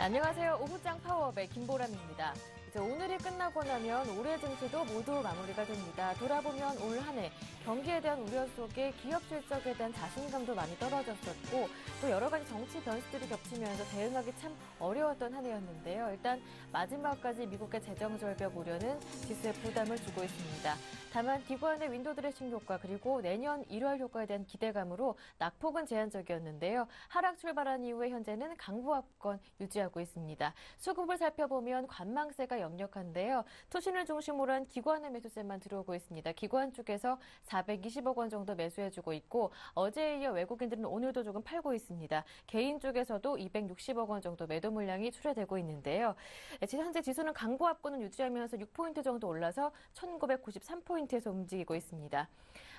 안녕하세요. 오후장 파워업의 김보람입니다. 이제 오늘이 끝나고 나면 올해 증시도 모두 마무리가 됩니다. 돌아보면 올 한 해 경기에 대한 우려 속에 기업 실적에 대한 자신감도 많이 떨어졌었고 또 여러 가지 정치 변수들이 겹치면서 대응하기 참 어려웠던 한 해였는데요. 일단 마지막까지 미국의 재정 절벽 우려는 지수에 부담을 주고 있습니다. 다만 기관의 윈도우 드레싱 효과 그리고 내년 1월 효과에 대한 기대감으로 낙폭은 제한적이었는데요. 하락 출발한 이후에 현재는 강보합권 유지하고 있습니다. 수급을 살펴보면 관망세가 역력한데요. 투신을 중심으로 한 기관의 매수세만 들어오고 있습니다. 기관 쪽에서 420억 원 정도 매수해주고 있고 어제에 이어 외국인들은 오늘도 조금 팔고 있습니다. 개인 쪽에서도 260억 원 정도 매도 물량이 출회되고 있는데요. 현재 지수는 강보합권을 유지하면서 6포인트 정도 올라서 1993포인트에서 움직이고 있습니다.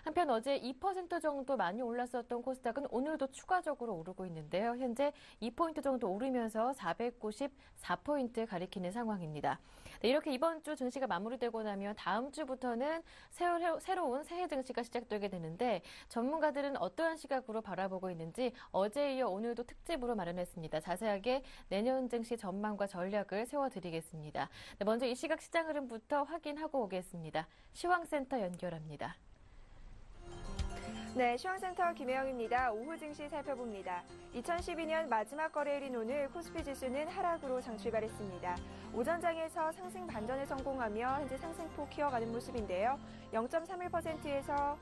한편 어제 2% 정도 많이 올랐었던 코스닥은 오늘도 추가적으로 오르고 있는데요. 현재 2포인트 정도 오르면서 494포인트 가리키는 상황입니다. 네, 이렇게 이번 주 증시가 마무리되고 나면 다음 주부터는 새로운 새해 증시가 시작되게 되는데 전문가들은 어떠한 시각으로 바라보고 있는지 어제에 이어 오늘도 특집으로 마련했습니다. 자세하게 내년 증시 전망과 전략을 세워드리겠습니다. 네, 먼저 이 시각 시장 흐름부터 확인하고 오겠습니다. 시황센터 연결합니다. 네, 시황센터 김혜영입니다. 오후 증시 살펴봅니다. 2012년 마지막 거래일인 오늘 코스피 지수는 하락으로 장 출발했습니다. 오전장에서 상승 반전에 성공하며 현재 상승폭 이어가는 모습인데요. 0.31%에서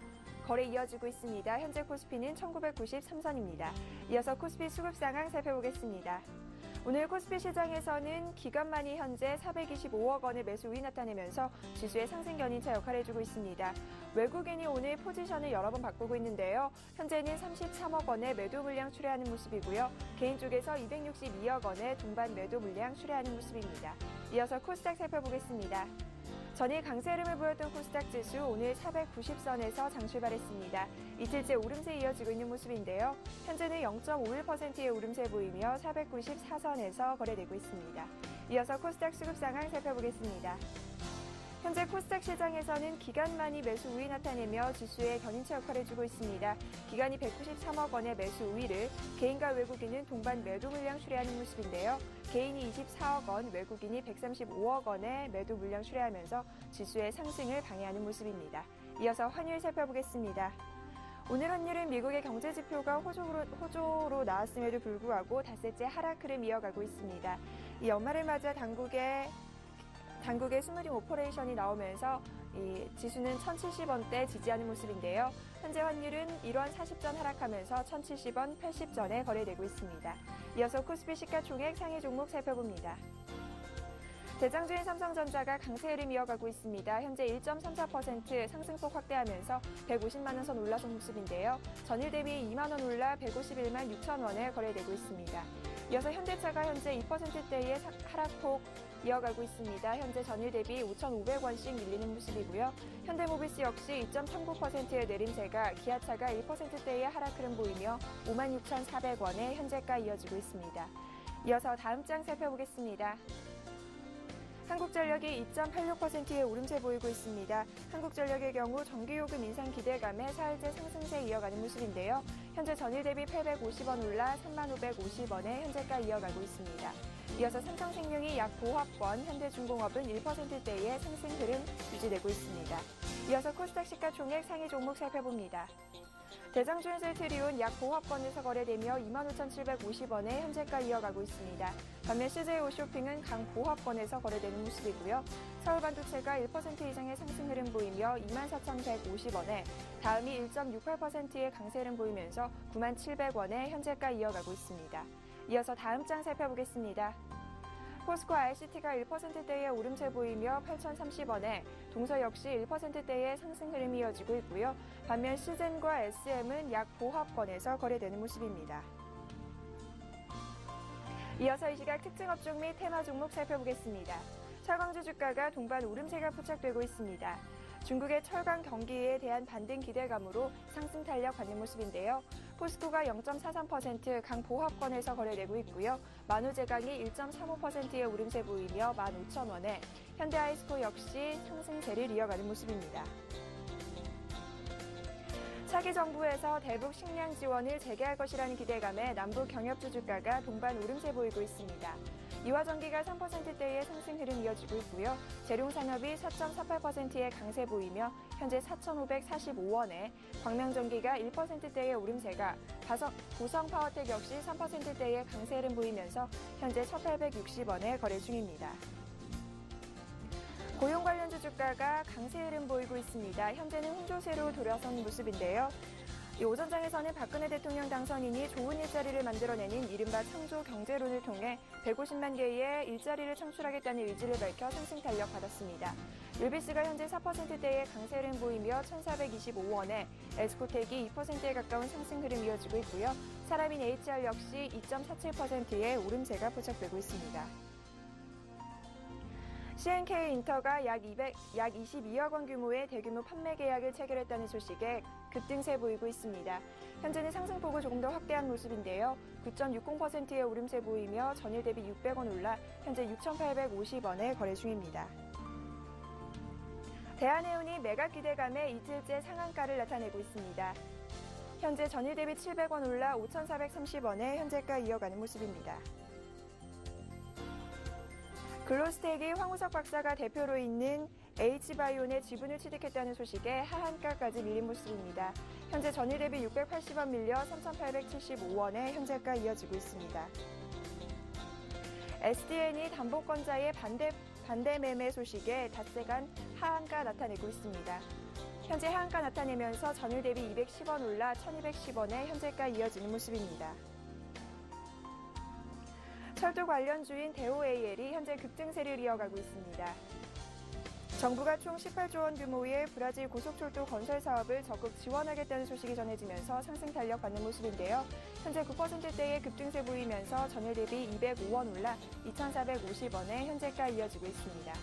거래 이어지고 있습니다. 현재 코스피는 1993선입니다. 이어서 코스피 수급 상황 살펴보겠습니다. 오늘 코스피 시장에서는 기관만이 현재 425억 원의 매수 우위 나타내면서 지수의 상승 견인차 역할을 해주고 있습니다. 외국인이 오늘 포지션을 여러 번 바꾸고 있는데요. 현재는 33억 원의 매도 물량 출회하는 모습이고요. 개인 쪽에서 262억 원의 동반 매도 물량 출회하는 모습입니다. 이어서 코스닥 살펴보겠습니다. 전일 강세 흐름을 보였던 코스닥 지수 오늘 490선에서 장 출발했습니다. 이틀째 오름세 이어지고 있는 모습인데요. 현재는 0.51%의 오름세 보이며 494선에서 거래되고 있습니다. 이어서 코스닥 수급 상황 살펴보겠습니다. 현재 코스닥 시장에서는 기관만이 매수 우위 나타내며 지수의 견인차 역할을 해주고 있습니다. 기관이 193억 원의 매수 우위를 개인과 외국인은 동반 매도 물량 출회하는 모습인데요. 개인이 24억 원, 외국인이 135억 원의 매도 물량 출회하면서 지수의 상승을 방해하는 모습입니다. 이어서 환율 살펴보겠습니다. 오늘 환율은 미국의 경제 지표가 호조로 나왔음에도 불구하고 닷새째 하락 흐름 이어가고 있습니다. 이 연말을 맞아 당국의 스무링 오퍼레이션이 나오면서 이 지수는 1,070원대 지지하는 모습인데요. 현재 환율은 1원 40전 하락하면서 1,070원 80전에 거래되고 있습니다. 이어서 코스피 시가총액 상위 종목 살펴봅니다. 대장주인 삼성전자가 강세 흐름 이어가고 있습니다. 현재 1.34% 상승폭 확대하면서 150만 원 선 올라선 모습인데요. 전일 대비 2만 원 올라 151만 6천 원에 거래되고 있습니다. 이어서 현대차가 현재 2%대의 하락폭 이어가고 있습니다. 현재 전일 대비 5,500원씩 밀리는 모습이고요. 현대모비스 역시 2.39%의 내림세가 기아차가 1%대의 하락 흐름 보이며 56,400원의 현재가 이어지고 있습니다. 이어서 다음 장 살펴보겠습니다. 한국전력이 2.86%의 오름세 보이고 있습니다. 한국전력의 경우 전기요금 인상 기대감에 사흘째 상승세 이어가는 모습인데요. 현재 전일 대비 850원 올라 3550원의 현재가 이어가고 있습니다. 이어서 삼성생명이 약 보합권, 현대중공업은 1%대의 상승 흐름 유지되고 있습니다. 이어서 코스닥 시가총액 상위 종목 살펴봅니다. 대장주인 셀트리온 약 보합권에서 거래되며 25,750원에 현재가 이어가고 있습니다. 반면 CJ 오쇼핑은 강 보합권에서 거래되는 모습이고요. 서울반도체가 1% 이상의 상승 흐름 보이며 24,150원에 다음이 1.68%의 강세 흐름 보이면서 97,700원에 현재가 이어가고 있습니다. 이어서 다음 장 살펴보겠습니다. 포스코 ICT가 1%대의 오름세 보이며 8,030원에 동서 역시 1%대의 상승 흐름이 이어지고 있고요. 반면 시젠과 SM은 약 보합권에서 거래되는 모습입니다. 이어서 이 시각 특징 업종 및 테마 종목 살펴보겠습니다. 철강주 주가가 동반 오름세가 포착되고 있습니다. 중국의 철강 경기에 대한 반등 기대감으로 상승 탄력 받는 모습인데요. 포스코가 0.43% 강보합권에서 거래되고 있고요. 만우제강이 1.35%의 오름세 보이며 15,000원에 현대아이스코 역시 상승세를 이어가는 모습입니다. 차기 정부에서 대북 식량 지원을 재개할 것이라는 기대감에 남북 경협주 주가가 동반 오름세 보이고 있습니다. 이화전기가 3%대의 상승 흐름 이어지고 있고요. 재룡산업이 4.48%의 강세 보이며 현재 4,545원에, 광명전기가 1%대의 오름세가, 고성파워텍 역시 3%대의 강세 흐름 보이면서 현재 1,860원에 거래 중입니다. 고용 관련주 주가가 강세 흐름 보이고 있습니다. 현재는 홍조세로 돌아선 모습인데요. 이 오전장에서는 박근혜 대통령 당선인이 좋은 일자리를 만들어내는 이른바 창조 경제론을 통해 150만 개의 일자리를 창출하겠다는 의지를 밝혀 상승 탄력 받았습니다. 율비스가 현재 4%대의 강세 흐름 보이며 1,425원에, 에스코텍이 2%에 가까운 상승 흐름 이어지고 있고요. 사람인 HR 역시 2.47%의 오름세가 포착되고 있습니다. C&K 인터가 약 22억 원 규모의 대규모 판매 계약을 체결했다는 소식에 급등세 보이고 있습니다. 현재는 상승폭을 조금 더 확대한 모습인데요. 9.60%의 오름세 보이며 전일 대비 600원 올라 현재 6,850원에 거래 중입니다. 대한해운이 매각 기대감에 이틀째 상한가를 나타내고 있습니다. 현재 전일 대비 700원 올라 5,430원에 현재가 이어가는 모습입니다. 글로스텍이 황우석 박사가 대표로 있는 H바이온의 지분을 취득했다는 소식에 하한가까지 밀린 모습입니다. 현재 전일 대비 680원 밀려 3,875원에 현재가 이어지고 있습니다. SDN이 담보권자의 반대 매매 소식에 닷새간 하한가 나타내고 있습니다. 현재 하한가 나타내면서 전일 대비 210원 올라 1,210원에 현재가 이어지는 모습입니다. 철도 관련주인 대우AL이 현재 급등세를 이어가고 있습니다. 정부가 총 18조 원 규모의 브라질 고속철도 건설 사업을 적극 지원하겠다는 소식이 전해지면서 상승 탄력 받는 모습인데요. 현재 9%대의 급등세 보이면서 전일 대비 205원 올라 2,450원에 현재가 이어지고 있습니다.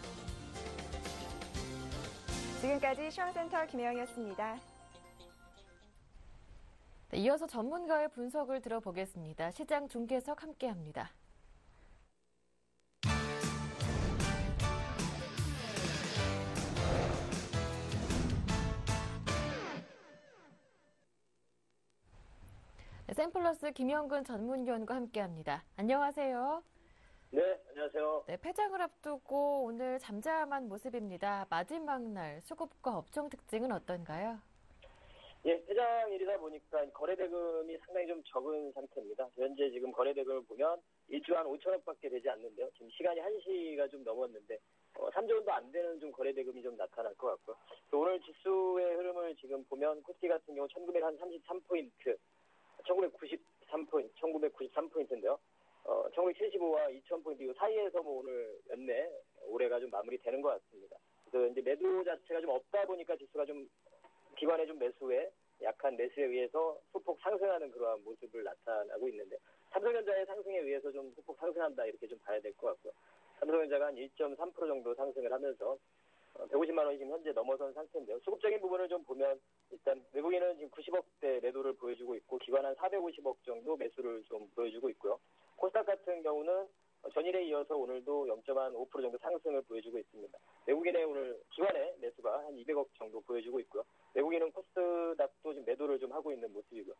지금까지 시황센터 김혜영이었습니다. 네, 이어서 전문가의 분석을 들어보겠습니다. 시장 중계석 함께합니다. 샘플러스 김영근 전문위원과 함께합니다. 안녕하세요. 네, 안녕하세요. 네, 폐장을 앞두고 오늘 잠잠한 모습입니다. 마지막 날 수급과 업종 특징은 어떤가요? 예, 폐장일이다 보니까 거래대금이 상당히 좀 적은 상태입니다. 현재 지금 거래대금을 보면 1조 한 5천억밖에 되지 않는데요. 지금 시간이 1시가 좀 넘었는데 3조 원도 안 되는 좀 거래대금이 좀 나타날 것 같고요. 오늘 지수의 흐름을 지금 보면 코스피 같은 경우 1933포인트, 1993포인트인데요. 1975와 2000포인트 이 사이에서 오늘 연내 올해가 좀 마무리되는 것 같습니다. 그래서 이제 매도 자체가 좀 없다 보니까 지수가 좀 기관의 좀 매수에 약한 매수에 의해서 소폭 상승하는 그러한 모습을 나타나고 있는데 삼성전자의 상승에 의해서 좀 소폭 상승한다 이렇게 좀 봐야 될 것 같고요. 삼성전자가 한 1.3% 정도 상승을 하면서 150만 원이 지금 현재 넘어선 상태인데요. 수급적인 부분을 좀 보면 일단 외국인은 지금 90억대 매도를 보여주고 있고 기관 한 450억 정도 매수를 좀 보여주고 있고요. 코스닥 같은 경우는 전일에 이어서 오늘도 0.5% 정도 상승을 보여주고 있습니다. 외국인의 오늘 기관의 매수가 한 200억 정도 보여주고 있고요. 외국인은 코스닥도 지금 매도를 좀 하고 있는 모습이고요.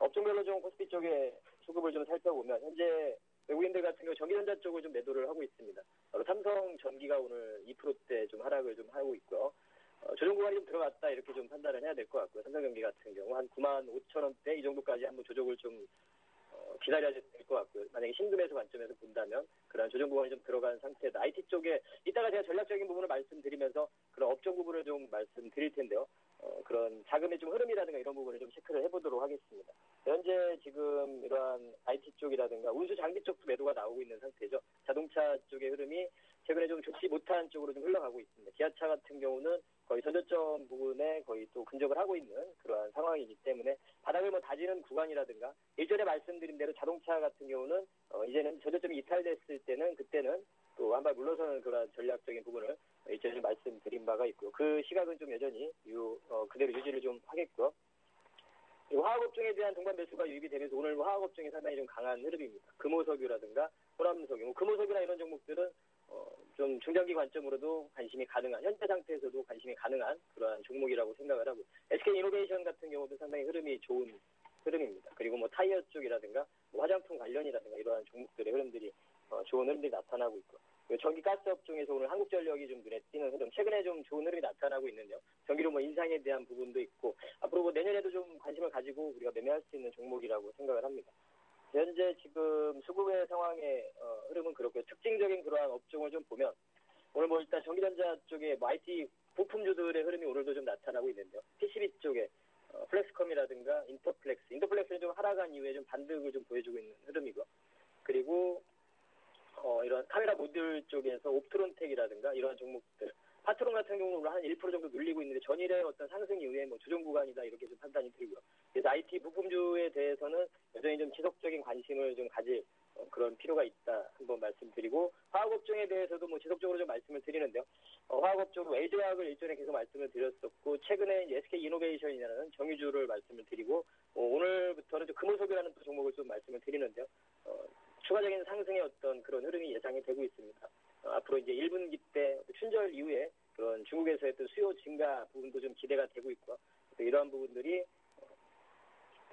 업종별로 좀 코스피 쪽에 수급을 좀 살펴보면 현재 외국인들 같은 경우 전기전자 쪽을 좀 매도를 하고 있습니다. 삼성전기가 오늘 2%대 좀 하락을 좀 하고 있고요. 조정 구간이 좀 들어갔다 이렇게 좀 판단을 해야 될 것 같고요. 삼성전기 같은 경우 한 9만 5천 원대 이 정도까지 한번 조정을 좀 기다려야 될 것 같고요. 만약에 신금에서 관점에서 본다면 그런 조정 구간이 좀 들어간 상태다. IT 쪽에 이따가 제가 전략적인 부분을 말씀드리면서 그런 업종 부분을 좀 말씀드릴 텐데요. 그런 자금의 좀 흐름이라든가 이런 부분을 좀 체크를 해보도록 하겠습니다. 현재 지금 이러한 IT 쪽이라든가 운수 장비 쪽도 매도가 나오고 있는 상태죠. 자동차 쪽의 흐름이 최근에 좀 좋지 못한 쪽으로 좀 흘러가고 있습니다. 기아차 같은 경우는 거의 전저점 부분에 거의 또 근접을 하고 있는 그러한 상황이기 때문에 바닥을 다지는 구간이라든가 예전에 말씀드린 대로 자동차 같은 경우는 이제는 전저점이 이탈됐을 때는 그때는 또 한 발 물러서는 그런 전략적인 부분을 이전에 말씀드린 바가 있고요. 그 시각은 좀 여전히 그대로 유지를 좀 하겠고요. 화학업종에 대한 동반 매수가 유입이 되면서 오늘 화학업종이 상당히 좀 강한 흐름입니다. 금호석유라든가 호남석유, 금호석유나 이런 종목들은 좀 중장기 관점으로도 관심이 가능한, 현재 상태에서도 관심이 가능한 그러한 종목이라고 생각을 하고, SK이노베이션 같은 경우도 상당히 흐름이 좋은 흐름입니다. 그리고 타이어 쪽이라든가 화장품 관련이라든가 이러한 종목들의 흐름들이 좋은 흐름들이 나타나고 있고, 그리고 전기 가스 업종에서 오늘 한국전력이 좀 눈에 띄는 흐름, 최근에 좀 좋은 흐름이 나타나고 있는데요. 전기료 뭐 인상에 대한 부분도 있고, 앞으로 뭐 내년에도 좀 관심을 가지고 우리가 매매할 수 있는 종목이라고 생각을 합니다. 현재 지금 수급의 상황의 흐름은 그렇고요. 특징적인 그러한 업종을 좀 보면, 오늘 뭐 일단 전기전자 쪽에 뭐 IT 부품주들의 흐름이 오늘도 좀 나타나고 있는데요. PCB 쪽에 플렉스컴이라든가 인터플렉스는 좀 하락한 이후에 좀 반등을 좀 보여주고 있는 흐름이고, 그리고 이런 카메라 모듈 쪽에서 옵트론텍이라든가 이러한 종목들, 파트론 같은 경우는 한 1% 정도 눌리고 있는데 전일의 어떤 상승 이후에 뭐 조정 구간이다 이렇게 좀 판단이 들고요. 그래서 IT 부품주에 대해서는 여전히 좀 지속적인 관심을 좀 가질 그런 필요가 있다 한번 말씀드리고, 화학업종에 대해서도 뭐 지속적으로 좀 말씀을 드리는데요. 화학업종 LG화학을 일전에 계속 말씀을 드렸었고, 최근에 이제 SK이노베이션이라는 정유주를 말씀을 드리고, 오늘부터는 좀 금호석이라는 또 종목을 좀 말씀을 드리는데요. 추가적인 상승의 어떤 그런 흐름이 예상이 되고 있습니다. 앞으로 이제 1분기 때 춘절 이후에 그런 중국에서의 또 수요 증가 부분도 좀 기대가 되고 있고, 이러한 부분들이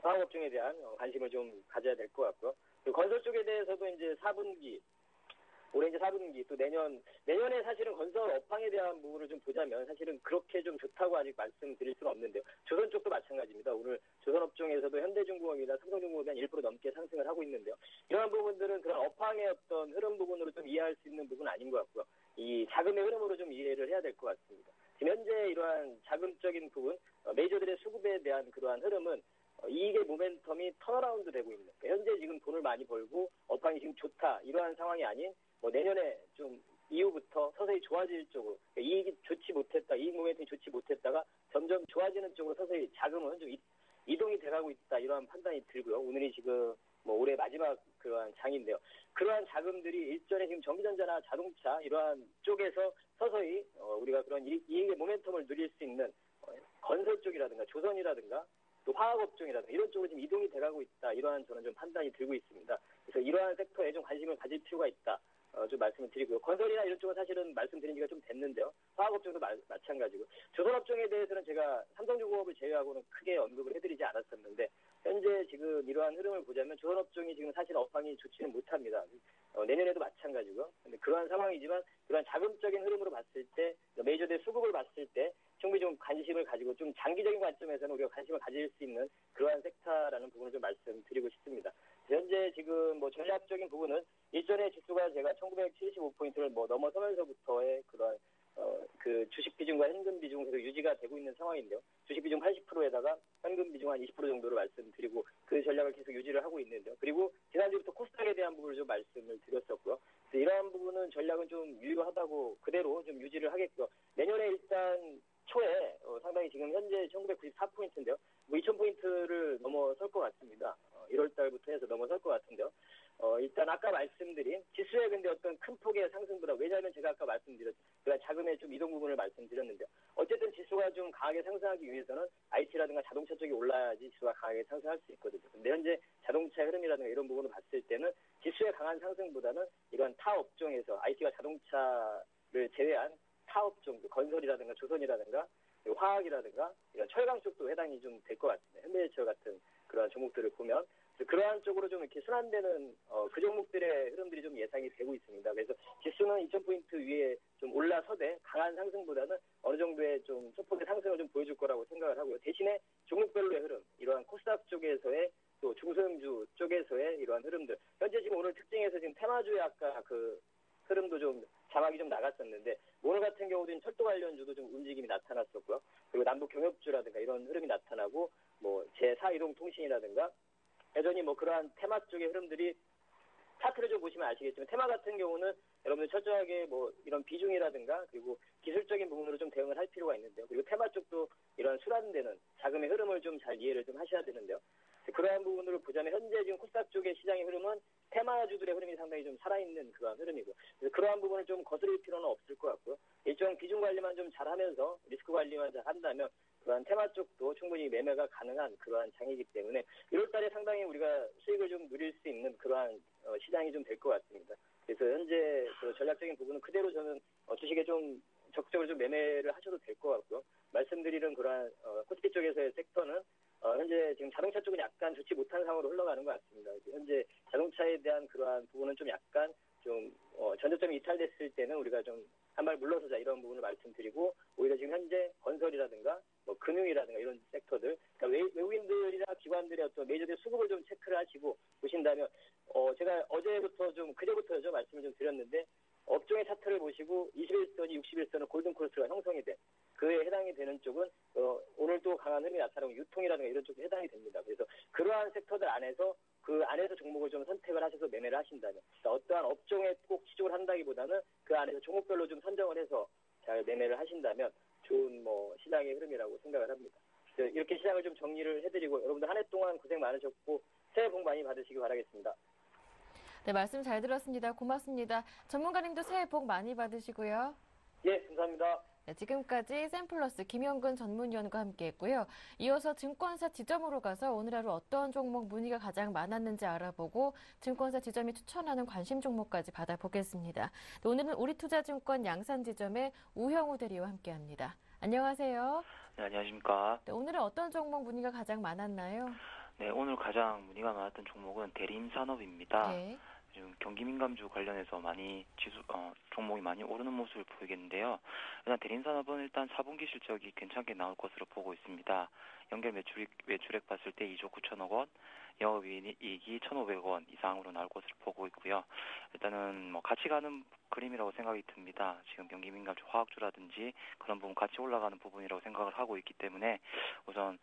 화학업종에 대한 관심을 좀 가져야 될 것 같고요. 그리고 건설 쪽에 대해서도 이제 4분기, 올해 이제 4분기 또 내년에 사실은 건설 업황에 대한 부분을 좀 보자면 사실은 그렇게 좀 좋다고 아직 말씀드릴 수는 없는데요. 조선 쪽도 마찬가지입니다. 오늘 조선업종에서도 현대중공업이나 삼성중공업이 한 1% 넘게 상승을 하고 있는데요. 이러한 부분들은 그런 업황의 어떤 흐름 부분으로 좀 이해할 수 있는 부분은 아닌 것 같고요. 이 자금의 흐름으로 좀 이해를 해야 될 것 같습니다. 지금 현재 이러한 자금적인 부분, 메이저들의 수급에 대한 그러한 흐름은 이익의 모멘텀이 턴어라운드 되고 있는, 현재 지금 돈을 많이 벌고 업황이 지금 좋다 이러한 상황이 아닌 뭐 내년에 좀 이후부터 서서히 좋아질 쪽으로, 이익이 좋지 못했다, 이익 모멘텀이 좋지 못했다가 점점 좋아지는 쪽으로 서서히 자금은 좀 이동이 돼가고 있다 이러한 판단이 들고요. 오늘이 지금 뭐 올해 마지막 그러한 장인데요. 그러한 자금들이 일전에 지금 전기전자나 자동차 이러한 쪽에서 서서히 우리가 그런 이익의 모멘텀을 누릴 수 있는 건설 쪽이라든가 조선이라든가 또 화학업종이라든가 이런 쪽으로 지금 이동이 돼가고 있다. 이러한 저는 좀 판단이 들고 있습니다. 그래서 이러한 섹터에 좀 관심을 가질 필요가 있다. 좀 말씀을 드리고요. 건설이나 이런 쪽은 사실은 말씀드린 지가 좀 됐는데요. 화학업종도 마찬가지고. 조선업종에 대해서는 제가 삼성중공업을 제외하고는 크게 언급을 해드리지 않았었는데, 현재 지금 이러한 흐름을 보자면 조선업종이 지금 사실 업황이 좋지는 못합니다. 내년에도 마찬가지고. 근데 그러한 상황이지만 그러한 자금적인 흐름으로 봤을 때, 메이저대 수급을 봤을 때 충분히 좀 관심을 가지고 좀 장기적인 관점에서는 우리가 관심을 가질 수 있는 그러한 섹터라는 부분을 좀 말씀드리고 싶습니다. 현재 지금 뭐 전략적인 부분은 일전에 지수가 제가 1975포인트를 뭐 넘어서면서부터의 그런 그 주식 비중과 현금 비중 계속 유지가 되고 있는 상황인데요. 주식 비중 80%에다가 현금 비중 한 20% 정도로 말씀드리고 그 전략을 계속 유지를 하고 있는데요. 그리고 지난주부터 코스닥에 대한 부분을 좀 말씀을 드렸었고요. 이러한 부분은 전략은 좀 유효하다고 그대로 좀 유지를 하겠고요. 내년에 일단 초에 상당히 지금 현재 1994포인트인데요. 뭐 2000포인트를 넘어설 것 같습니다. 1월 달부터 해서 넘어설 것 같은데요. 일단 아까 말씀드린 지수의 근데 어떤 큰 폭의 상승보다, 왜냐하면 제가 아까 말씀드렸죠. 그런 자금의 좀 이동 부분을 말씀드렸는데요. 어쨌든 지수가 좀 강하게 상승하기 위해서는 IT라든가 자동차 쪽이 올라야지 지수가 강하게 상승할 수 있거든요. 근데 현재 자동차 흐름이라든가 이런 부분을 봤을 때는 지수의 강한 상승보다는 이런 타 업종에서 IT와 자동차를 제외한 타 업종, 건설이라든가 조선이라든가 화학이라든가 이런 철강 쪽도 해당이 좀 될 것 같습니다. 현대제철 같은 그런 종목들을 보면 그러한 쪽으로 좀 이렇게 순환되는 그 종목들의 흐름들이 좀 예상이 되고 있습니다. 그래서 지수는 2000포인트 위에 좀 올라서되 강한 상승보다는 어느 정도의 좀 소폭의 상승을 좀 보여줄 거라고 생각을 하고요. 대신에 종목별로의 흐름, 이러한 코스닥 쪽에서의 또 중소형주 쪽에서의 이러한 흐름들, 현재 지금 오늘 특징에서 지금 테마주의 아까 그 흐름도 좀 자막이 좀 나갔었는데, 오늘 같은 경우도 철도 관련주도 좀 움직임이 나타났었고요. 그리고 남북 경협주라든가 이런 흐름이 나타나고, 뭐 제4이동통신이라든가 여전히 뭐 그러한 테마 쪽의 흐름들이, 차트를 좀 보시면 아시겠지만 테마 같은 경우는 여러분들 철저하게 뭐 이런 비중이라든가 그리고 기술적인 부분으로 좀 대응을 할 필요가 있는데요. 그리고 테마 쪽도 이런 순환되는 자금의 흐름을 좀 잘 이해를 좀 하셔야 되는데요. 그러한 부분으로 보자면 현재 지금 코스닥 쪽의 시장의 흐름은 테마주들의 흐름이 상당히 좀 살아있는 그러한 흐름이고, 그래서 그러한 부분을 좀 거스릴 필요는 없을 것 같고요. 일정 비중 관리만 좀 잘하면서 리스크 관리만 잘 한다면 그러한 테마 쪽도 충분히 매매가 가능한 그러한 장이기 때문에 1월 달에 상당히 우리가 수익을 좀 누릴 수 있는 그러한 시장이 좀 될 것 같습니다. 그래서 현재 그 전략적인 부분은 그대로 저는 주식에 좀 적극적으로 좀 매매를 하셔도 될 것 같고요. 말씀드리는 그러한 코스피 쪽에서의 섹터는 현재 지금 자동차 쪽은 약간 좋지 못한 상황으로 흘러가는 것 같습니다. 현재 자동차에 대한 그러한 부분은 좀 약간 좀 전저점이 이탈됐을 때는 우리가 좀 한 발 물러서자 이런 부분을 말씀드리고 오히려 지금 현재 건설이라든가 뭐 금융이라든가 이런 섹터들 그러니까 외국인들이나 기관들의 어떤 메이저들 수급을 좀 체크를 하시고 보신다면 제가 어제부터 좀 그제부터죠 말씀을 좀 드렸는데 업종의 차트를 보시고 21선이 61선은 골든크로스가 형성이 돼 그에 해당이 되는 쪽은 오늘 또 강한 흐름이 나타나고 유통이라든가 이런 쪽에 해당이 됩니다. 그래서 그러한 섹터들 안에서 그 안에서 종목을 좀 선택을 하셔서 매매를 하신다면 그러니까 어떠한 업종에 꼭 치중을 한다기보다는 그 안에서 종목별로 좀 선정을 해서 잘 매매를 하신다면 좋은 시장의 흐름이라고 생각을 합니다. 이렇게 시장을 좀 정리를 해드리고 여러분들 한 해 동안 고생 많으셨고 새해 복 많이 받으시기 바라겠습니다. 네, 말씀 잘 들었습니다. 고맙습니다. 전문가님도 새해 복 많이 받으시고요. 예, 감사합니다. 네, 지금까지 샘플러스 김영근 전문위원과 함께했고요. 이어서 증권사 지점으로 가서 오늘 하루 어떤 종목 문의가 가장 많았는지 알아보고 증권사 지점이 추천하는 관심 종목까지 받아보겠습니다. 네, 오늘은 우리투자증권 양산지점의 우형우 대리와 함께합니다. 안녕하세요. 네, 안녕하십니까. 네, 오늘은 어떤 종목 문의가 가장 많았나요? 네, 오늘 가장 문의가 많았던 종목은 대림산업입니다. 네. 지금 경기민감주 관련해서 많이 종목이 많이 오르는 모습을 보이겠는데요. 일단 대림산업은 일단 4분기 실적이 괜찮게 나올 것으로 보고 있습니다. 연결 매출액 봤을 때 2조 9천억 원, 영업이익이 1,500원 이상으로 나올 것으로 보고 있고요. 일단은 같이 가는 그림이라고 생각이 듭니다. 지금 경기민감주 화학주라든지 그런 부분 같이 올라가는 부분이라고 생각을 하고 있기 때문에 우선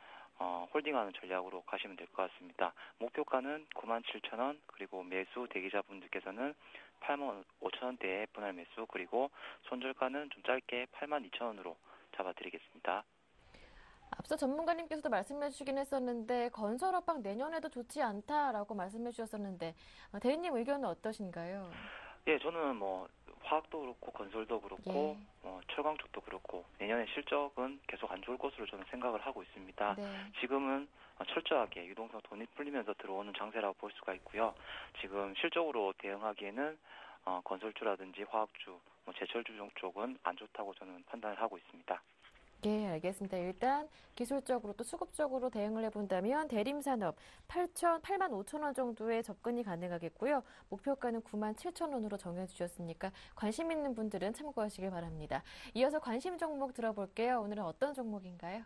홀딩하는 전략으로 가시면 될 것 같습니다. 목표가는 97,000원, 그리고 매수 대기자분들께서는 85,000원대의 분할 매수, 그리고 손절가는 좀 짧게 82,000원으로 잡아드리겠습니다. 앞서 전문가님께서도 말씀해 주시긴 했었는데 건설업황 내년에도 좋지 않다라고 말씀해 주셨었는데 대리님 의견은 어떠신가요? 예, 저는 화학도 그렇고 건설도 그렇고 철강 쪽도 그렇고 내년에 실적은 계속 안 좋을 것으로 저는 생각을 하고 있습니다. 네. 지금은 철저하게 유동성 돈이 풀리면서 들어오는 장세라고 볼 수가 있고요. 지금 실적으로 대응하기에는 건설주라든지 화학주, 제철주 쪽은 안 좋다고 저는 판단을 하고 있습니다. 예, 알겠습니다. 일단 기술적으로 또 수급적으로 대응을 해본다면 대림산업 85,000원 정도의 접근이 가능하겠고요. 목표가는 97,000원으로 정해주셨으니까 관심 있는 분들은 참고하시길 바랍니다. 이어서 관심 종목 들어볼게요. 오늘은 어떤 종목인가요?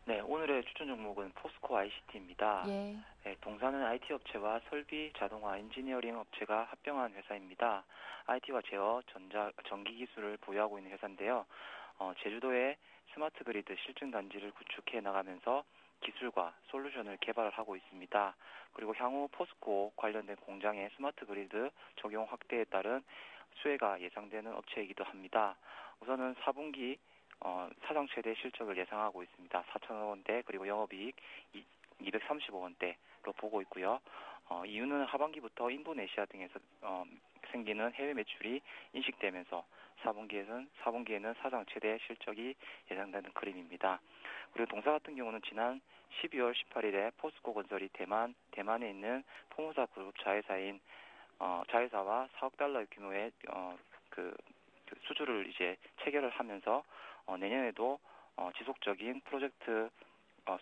네, 오늘의 추천 종목은 포스코 ICT입니다. 예. 네, 동사는 IT 업체와 설비, 자동화, 엔지니어링 업체가 합병한 회사입니다. IT와 제어, 전기 기술을 보유하고 있는 회사인데요. 제주도에 스마트 그리드 실증 단지를 구축해 나가면서 기술과 솔루션을 개발을 하고 있습니다. 그리고 향후 포스코 관련된 공장의 스마트 그리드 적용 확대에 따른 수혜가 예상되는 업체이기도 합니다. 우선은 4분기 사상 최대 실적을 예상하고 있습니다. 4천억 원대, 그리고 영업이익 235원대로 보고 있고요. 이유는 하반기부터 인도네시아 등에서 생기는 해외 매출이 인식되면서 4분기에는 사상 최대 실적이 예상되는 그림입니다. 그리고 동사 같은 경우는 지난 12월 18일에 포스코 건설이 대만에 있는 포무사 그룹 자회사와 4억 달러 규모의 그 수주를 이제 체결을 하면서 내년에도 지속적인 프로젝트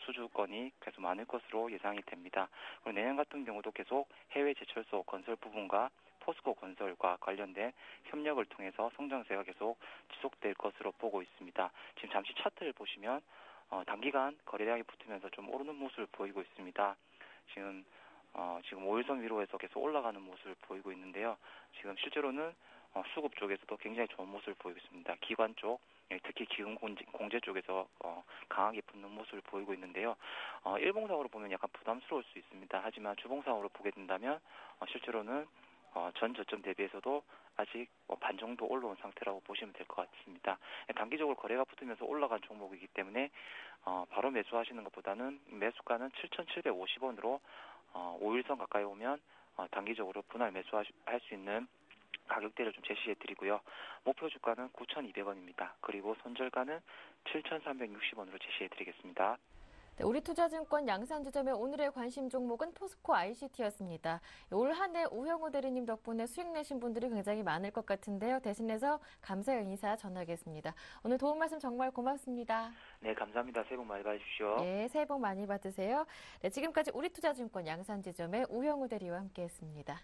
수주건이 계속 많을 것으로 예상이 됩니다. 그리고 내년 같은 경우도 계속 해외 제철소 건설 부분과 포스코 건설과 관련된 협력을 통해서 성장세가 계속 지속될 것으로 보고 있습니다. 지금 잠시 차트를 보시면 단기간 거래량이 붙으면서 좀 오르는 모습을 보이고 있습니다. 지금 5일선 위로에서 계속 올라가는 모습을 보이고 있는데요. 지금 실제로는 수급 쪽에서도 굉장히 좋은 모습을 보이고 있습니다. 기관 쪽, 특히 기금 공제 쪽에서 강하게 붙는 모습을 보이고 있는데요. 일봉상으로 보면 약간 부담스러울 수 있습니다. 하지만 주봉상으로 보게 된다면 실제로는 전 저점 대비해서도 아직 반 정도 올라온 상태라고 보시면 될 것 같습니다. 단기적으로 거래가 붙으면서 올라간 종목이기 때문에 바로 매수하시는 것보다는 매수가는 7,750원으로 5일선 가까이 오면 단기적으로 분할 매수할 수 있는 가격대를 좀 제시해 드리고요. 목표 주가는 9,200원입니다. 그리고 손절가는 7,360원으로 제시해 드리겠습니다. 네, 우리투자증권 양산지점의 오늘의 관심 종목은 포스코 ICT였습니다. 올 한 해 우형우 대리님 덕분에 수익 내신 분들이 굉장히 많을 것 같은데요. 대신해서 감사의 인사 전하겠습니다. 오늘 도움 말씀 정말 고맙습니다. 네, 감사합니다. 새해 복 많이 받으십시오. 네, 새해 복 많이 받으세요. 네, 지금까지 우리투자증권 양산지점의 우형우 대리와 함께했습니다.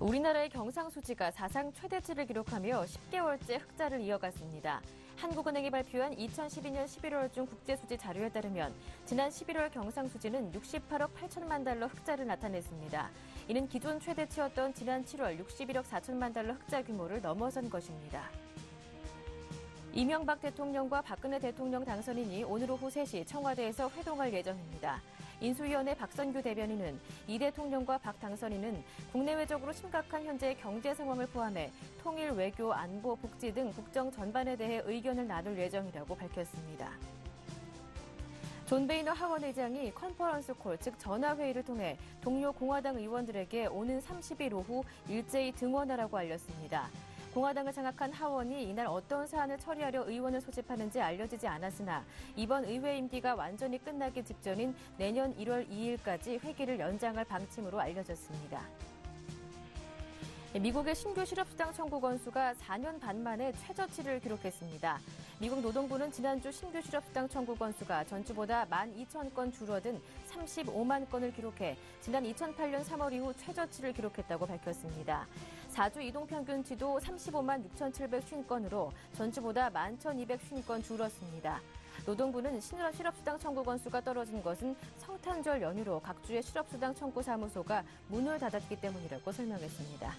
우리나라의 경상수지가 사상 최대치를 기록하며 10개월째 흑자를 이어갔습니다. 한국은행이 발표한 2012년 11월 중 국제수지 자료에 따르면 지난 11월 경상수지는 68억 8천만 달러 흑자를 나타냈습니다. 이는 기존 최대치였던 지난 7월 61억 4천만 달러 흑자 규모를 넘어선 것입니다. 이명박 대통령과 박근혜 대통령 당선인이 오늘 오후 3시 청와대에서 회동할 예정입니다. 인수위원회 박선규 대변인은 이 대통령과 박 당선인은 국내외적으로 심각한 현재의 경제 상황을 포함해 통일, 외교, 안보, 복지 등 국정 전반에 대해 의견을 나눌 예정이라고 밝혔습니다. 존 베이너 하원 의장이 컨퍼런스 콜, 즉 전화회의를 통해 동료 공화당 의원들에게 오는 30일 오후 일제히 등원하라고 알렸습니다. 공화당을 장악한 하원이 이날 어떤 사안을 처리하려 의원을 소집하는지 알려지지 않았으나 이번 의회 임기가 완전히 끝나기 직전인 내년 1월 2일까지 회기를 연장할 방침으로 알려졌습니다. 미국의 신규 실업수당 청구 건수가 4년 반 만에 최저치를 기록했습니다. 미국 노동부는 지난주 신규 실업수당 청구 건수가 전주보다 12,000건 줄어든 35만 건을 기록해 지난 2008년 3월 이후 최저치를 기록했다고 밝혔습니다. 4주 이동평균치도 35만 6,750건으로 전주보다 11,250건 줄었습니다. 노동부는 실업수당 청구 건수가 떨어진 것은 성탄절 연휴로 각 주의 실업수당 청구 사무소가 문을 닫았기 때문이라고 설명했습니다.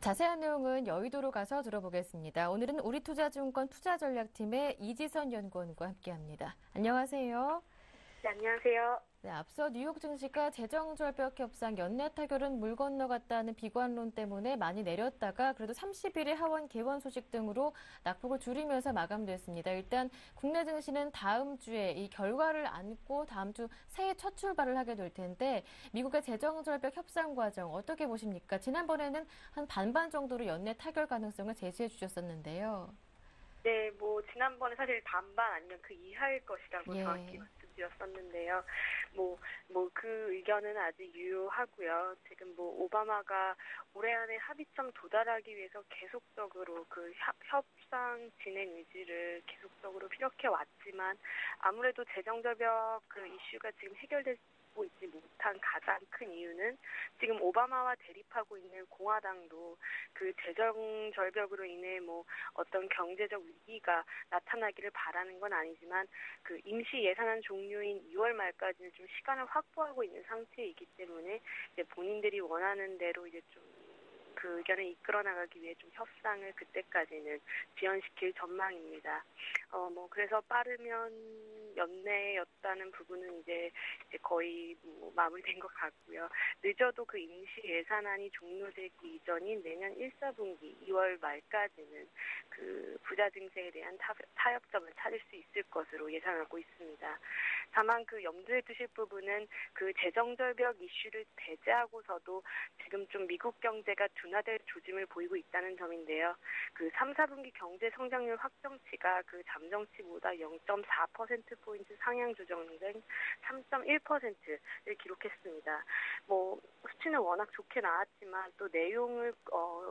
자세한 내용은 여의도로 가서 들어보겠습니다. 오늘은 우리투자증권 투자전략팀의 이지선 연구원과 함께합니다. 안녕하세요. 네, 안녕하세요. 네, 앞서 뉴욕 증시가 재정절벽 협상 연내 타결은 물 건너갔다는 비관론 때문에 많이 내렸다가 그래도 30일에 하원 개원 소식 등으로 낙폭을 줄이면서 마감됐습니다. 일단 국내 증시는 다음 주에 이 결과를 안고 다음 주 새해 첫 출발을 하게 될 텐데 미국의 재정절벽 협상 과정 어떻게 보십니까? 지난번에는 한 반반 정도로 연내 타결 가능성을 제시해 주셨었는데요. 네, 지난번에 사실 반반 아니면 그 이하일 것이라고 정확히 말씀드렸었는데요. 그 의견은 아직 유효하고요. 지금 오바마가 올해 안에 합의점 도달하기 위해서 계속적으로 그 협상 진행 의지를 계속적으로 피력해 왔지만 아무래도 재정절벽 그 이슈가 지금 해결되고 있지 못한 가장 큰 이유는 지금 오바마와 대립하고 있는 공화당도 그 재정 절벽으로 인해 어떤 경제적 위기가 나타나기를 바라는 건 아니지만 그 임시 예산안 종료인 2월 말까지는 좀 시간을 확보하고 있는 상태이기 때문에 이제 본인들이 원하는 대로 이제 좀 그 의견을 이끌어 나가기 위해 좀 협상을 그때까지는 지연시킬 전망입니다. 그래서 빠르면 연내였다는 부분은 이제 거의 마무리된 것 같고요. 늦어도 그 임시 예산안이 종료되기 이전인 내년 1, 4분기 2월 말까지는 그 부자 증세에 대한 타협점을 찾을 수 있을 것으로 예상하고 있습니다. 다만 그 염두에 두실 부분은 그 재정절벽 이슈를 배제하고서도 지금 좀 미국 경제가 둔화될 조짐을 보이고 있다는 점인데요. 그 3, 4분기 경제 성장률 확정치가 그 잠정치보다 0.4%포인트 상향 조정된 3.1%를 기록했습니다. 수치는 워낙 좋게 나왔지만 또 내용을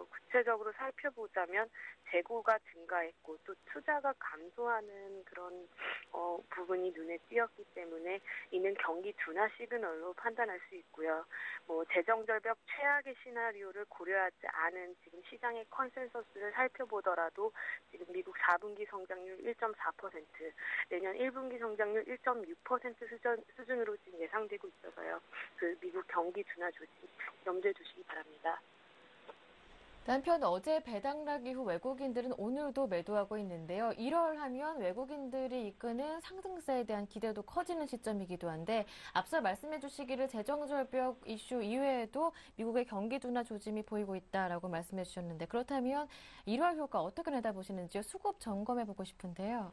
구체적으로 살펴보자면 재고가 증가했고 또 투자가 감소하는 그런 부분이 눈에 띄었기 때문에 이는 경기 둔화 시그널로 판단할 수 있고요. 재정절벽 최악의 시나리오를 고려하지 않은 지금 시장의 컨센서스를 살펴보더라도 지금 미국 4분기 성장률 1.4%, 내년 1분기 성장률 1.6% 수준으로 지금 예상되고 있어서요. 그 미국 경기 둔화 조짐 염두에 두시기 바랍니다. 한편 어제 배당락 이후 외국인들은 오늘도 매도하고 있는데요. 1월 하면 외국인들이 이끄는 상승세에 대한 기대도 커지는 시점이기도 한데 앞서 말씀해 주시기를 재정절벽 이슈 이외에도 미국의 경기 둔화 조짐이 보이고 있다라고 말씀해 주셨는데 그렇다면 1월 효과 어떻게 내다보시는지요? 수급 점검해 보고 싶은데요.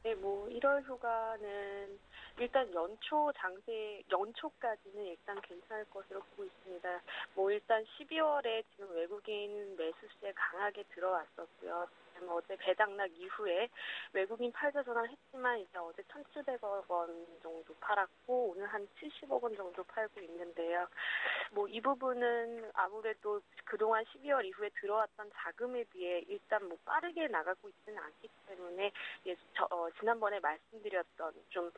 네, 1월 휴가는 일단 연초까지는 일단 괜찮을 것으로 보고 있습니다. 일단 12월에 지금 외국인 매수세 강하게 들어왔었고요. 지금 어제 배당락 이후에 외국인 팔자 전환을 했지만 이제 어제 1,700억 원 정도 팔았고 오늘 한 70억 원 정도 팔고 있는데요. 뭐 이 부분은 아무래도 그동안 12월 이후에 들어왔던 자금에 비해 일단 뭐 빠르게 나가고 있지는 않기 때문에 지난번에 말씀드렸던 좀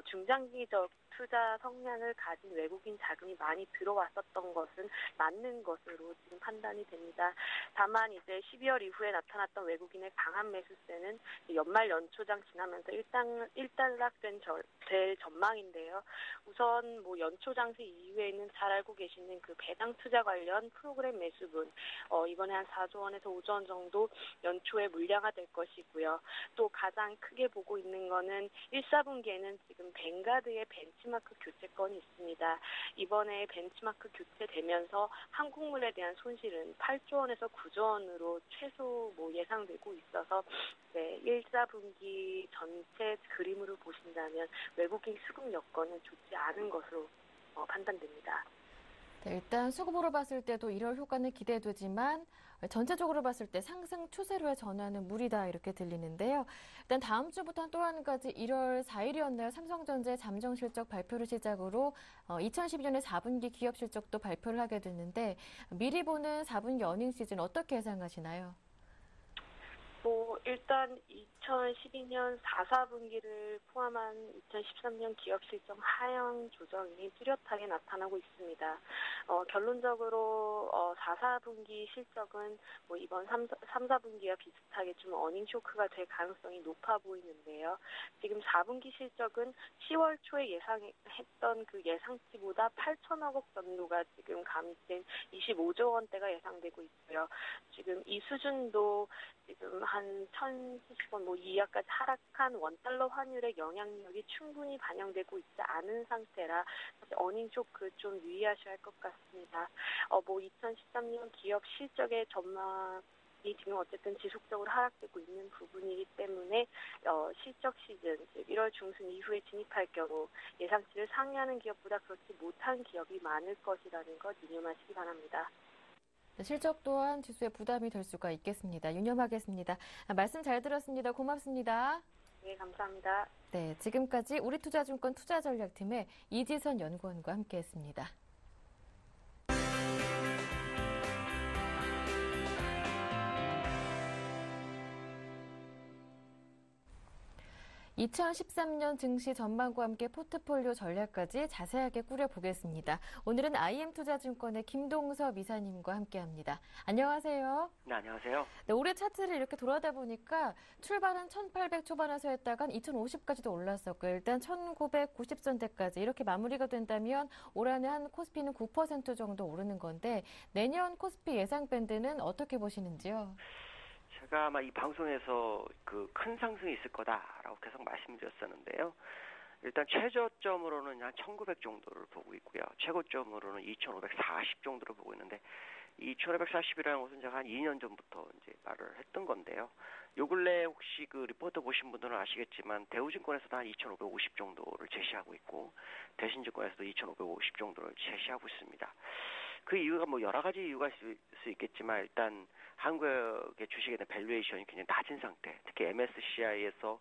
중장기적 투자 성향을 가진 외국인 자금이 많이 들어왔었던 것은 맞는 것으로 지금 판단이 됩니다. 다만 이제 12월 이후에 나타났던 외국인의 강한 매수세는 연말 연초장 지나면서 일단락될 전망인데요. 우선 뭐 연초 장세 이후에는 잘 알고 계시는 그 배당 투자 관련 프로그램 매수분 이번에 한 4조 원에서 5조 원 정도 연초에 물량화될 것이고요. 또 가장 크게 보고 있는 거는 1, 4분기에는 지금 뱅가드의 벤치마크 교체건이 있습니다. 이번에 벤치마크 교체되면서 한국물에 대한 손실은 8조 원에서 9조 원으로 최소 예상되고 있어서 1, 4분기 전체 그림으로 보신다면 외국인 수급 여건은 좋지 않은 것으로 판단됩니다. 네, 일단 수급으로 봤을 때도 1월 효과는 기대되지만 전체적으로 봤을 때 상승 추세로의 전환은 무리다 이렇게 들리는데요. 일단 다음 주부터는 또 한 가지 1월 4일이었나요? 삼성전자의 잠정 실적 발표를 시작으로 2012년에 4분기 기업 실적도 발표를 하게 됐는데 미리 보는 4분기 어닝 시즌 어떻게 예상하시나요? 일단 2012년 4, 4분기를 포함한 2013년 기업 실적 하향 조정이 뚜렷하게 나타나고 있습니다. 결론적으로 4, 4분기 실적은 이번 3, 4분기와 비슷하게 좀 어닝 쇼크가 될 가능성이 높아 보이는데요. 지금 4분기 실적은 10월 초에 예상했던 그 예상치보다 8천억 원 정도가 지금 감된 25조 원대가 예상되고 있고요. 지금 이 수준도 지금 한 1,070원 이하까지 하락한 원달러 환율의 영향력이 충분히 반영되고 있지 않은 상태라 어닝 쇼크 좀 유의하셔야 할 것 같습니다. 2013년 기업 실적의 전망이 지금 어쨌든 지속적으로 하락되고 있는 부분이기 때문에 실적 시즌, 즉 1월 중순 이후에 진입할 경우 예상치를 상회하는 기업보다 그렇지 못한 기업이 많을 것이라는 것 유념하시기 바랍니다. 실적 또한 지수에 부담이 될 수가 있겠습니다. 유념하겠습니다. 말씀 잘 들었습니다. 고맙습니다. 네, 감사합니다. 네, 지금까지 우리투자증권 투자전략팀의 이지선 연구원과 함께했습니다. 2013년 증시 전망과 함께 포트폴리오 전략까지 자세하게 꾸려보겠습니다. 오늘은 IM투자증권의 김동섭 이사님과 함께합니다. 안녕하세요. 네, 안녕하세요. 네, 올해 차트를 이렇게 돌아다 보니까 출발은 1800 초반에서 했다간 2050까지도 올랐었고요. 일단 1990선대까지 이렇게 마무리가 된다면 올 한해 한 코스피는 9% 정도 오르는 건데 내년 코스피 예상 밴드는 어떻게 보시는지요? 제가 아마 이 방송에서 그 큰 상승이 있을 거다라고 계속 말씀드렸었는데요. 일단 최저점으로는 한 1900 정도를 보고 있고요. 최고점으로는 2540 정도를 보고 있는데 2540이라는 것은 제가 한 2년 전부터 이제 말을 했던 건데요. 요 근래 혹시 그 리포터 보신 분들은 아시겠지만 대우증권에서도 한 2550 정도를 제시하고 있고 대신증권에서도 2550 정도를 제시하고 있습니다. 그 이유가 여러 가지 이유가 있을 수 있겠지만 일단 한국의 주식에 대한 밸류에이션이 굉장히 낮은 상태, 특히 MSCI에서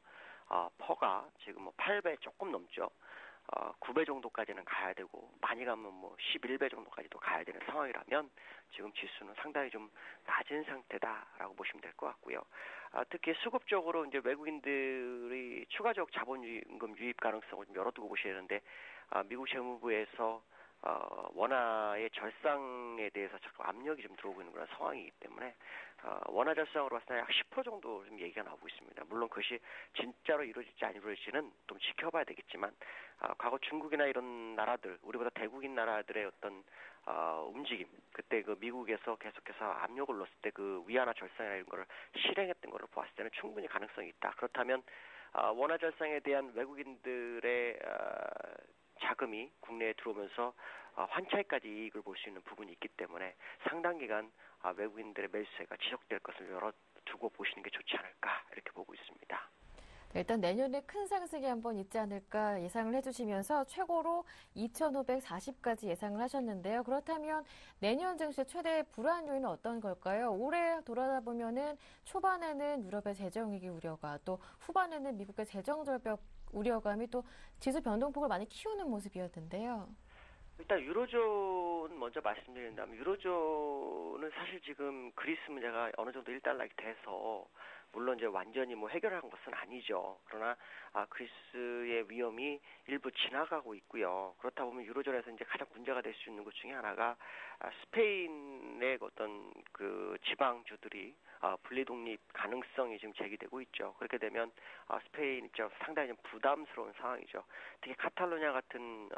퍼가 지금 8배 조금 넘죠. 9배 정도까지는 가야 되고 많이 가면 11배 정도까지도 가야 되는 상황이라면 지금 지수는 상당히 좀 낮은 상태다라고 보시면 될 것 같고요. 특히 수급적으로 이제 외국인들이 추가적 자본금 유입 가능성을 좀 열어두고 보셔야 되는데 미국 재무부에서 원화의 절상에 대해서 자꾸 압력이 좀 들어오고 있는 그런 상황이기 때문에 원화 절상으로 봤을 때 약 10% 정도 좀 얘기가 나오고 있습니다. 물론 그것이 진짜로 이루어질지 안 이루어질지는 좀 지켜봐야 되겠지만 과거 중국이나 이런 나라들, 우리보다 대국인 나라들의 어떤 움직임, 그때 그 미국에서 계속해서 압력을 넣었을 때 그 위안화 절상이나 이런 거를 실행했던 거를 보았을 때는 충분히 가능성이 있다. 그렇다면 원화 절상에 대한 외국인들의 자금이 국내에 들어오면서 환차익까지 이익을 볼 수 있는 부분이 있기 때문에 상당 기간 외국인들의 매수세가 지속될 것을 열어두고 보시는 게 좋지 않을까 이렇게 보고 있습니다. 일단 내년에 큰 상승이 한번 있지 않을까 예상을 해주시면서 최고로 2,540까지 예상을 하셨는데요. 그렇다면 내년 증시 최대 불안 요인은 어떤 걸까요? 올해 돌아보면은 초반에는 유럽의 재정위기 우려가 또 후반에는 미국의 재정 절벽 우려감이 또 지수 변동폭을 많이 키우는 모습이었는데요. 일단 유로존 먼저 말씀드린다면 유로존은 사실 지금 그리스 문제가 어느 정도 일단락이 돼서 물론 이제 완전히 뭐 해결한 것은 아니죠. 그러나 그리스의 위험이 일부 지나가고 있고요. 그렇다 보면 유로존에서 이제 가장 문제가 될 수 있는 것 중에 하나가 스페인의 어떤 그 지방주들이 분리 독립 가능성이 지금 제기되고 있죠. 그렇게 되면 스페인 입장에서 상당히 좀 부담스러운 상황이죠. 특히 카탈루냐 같은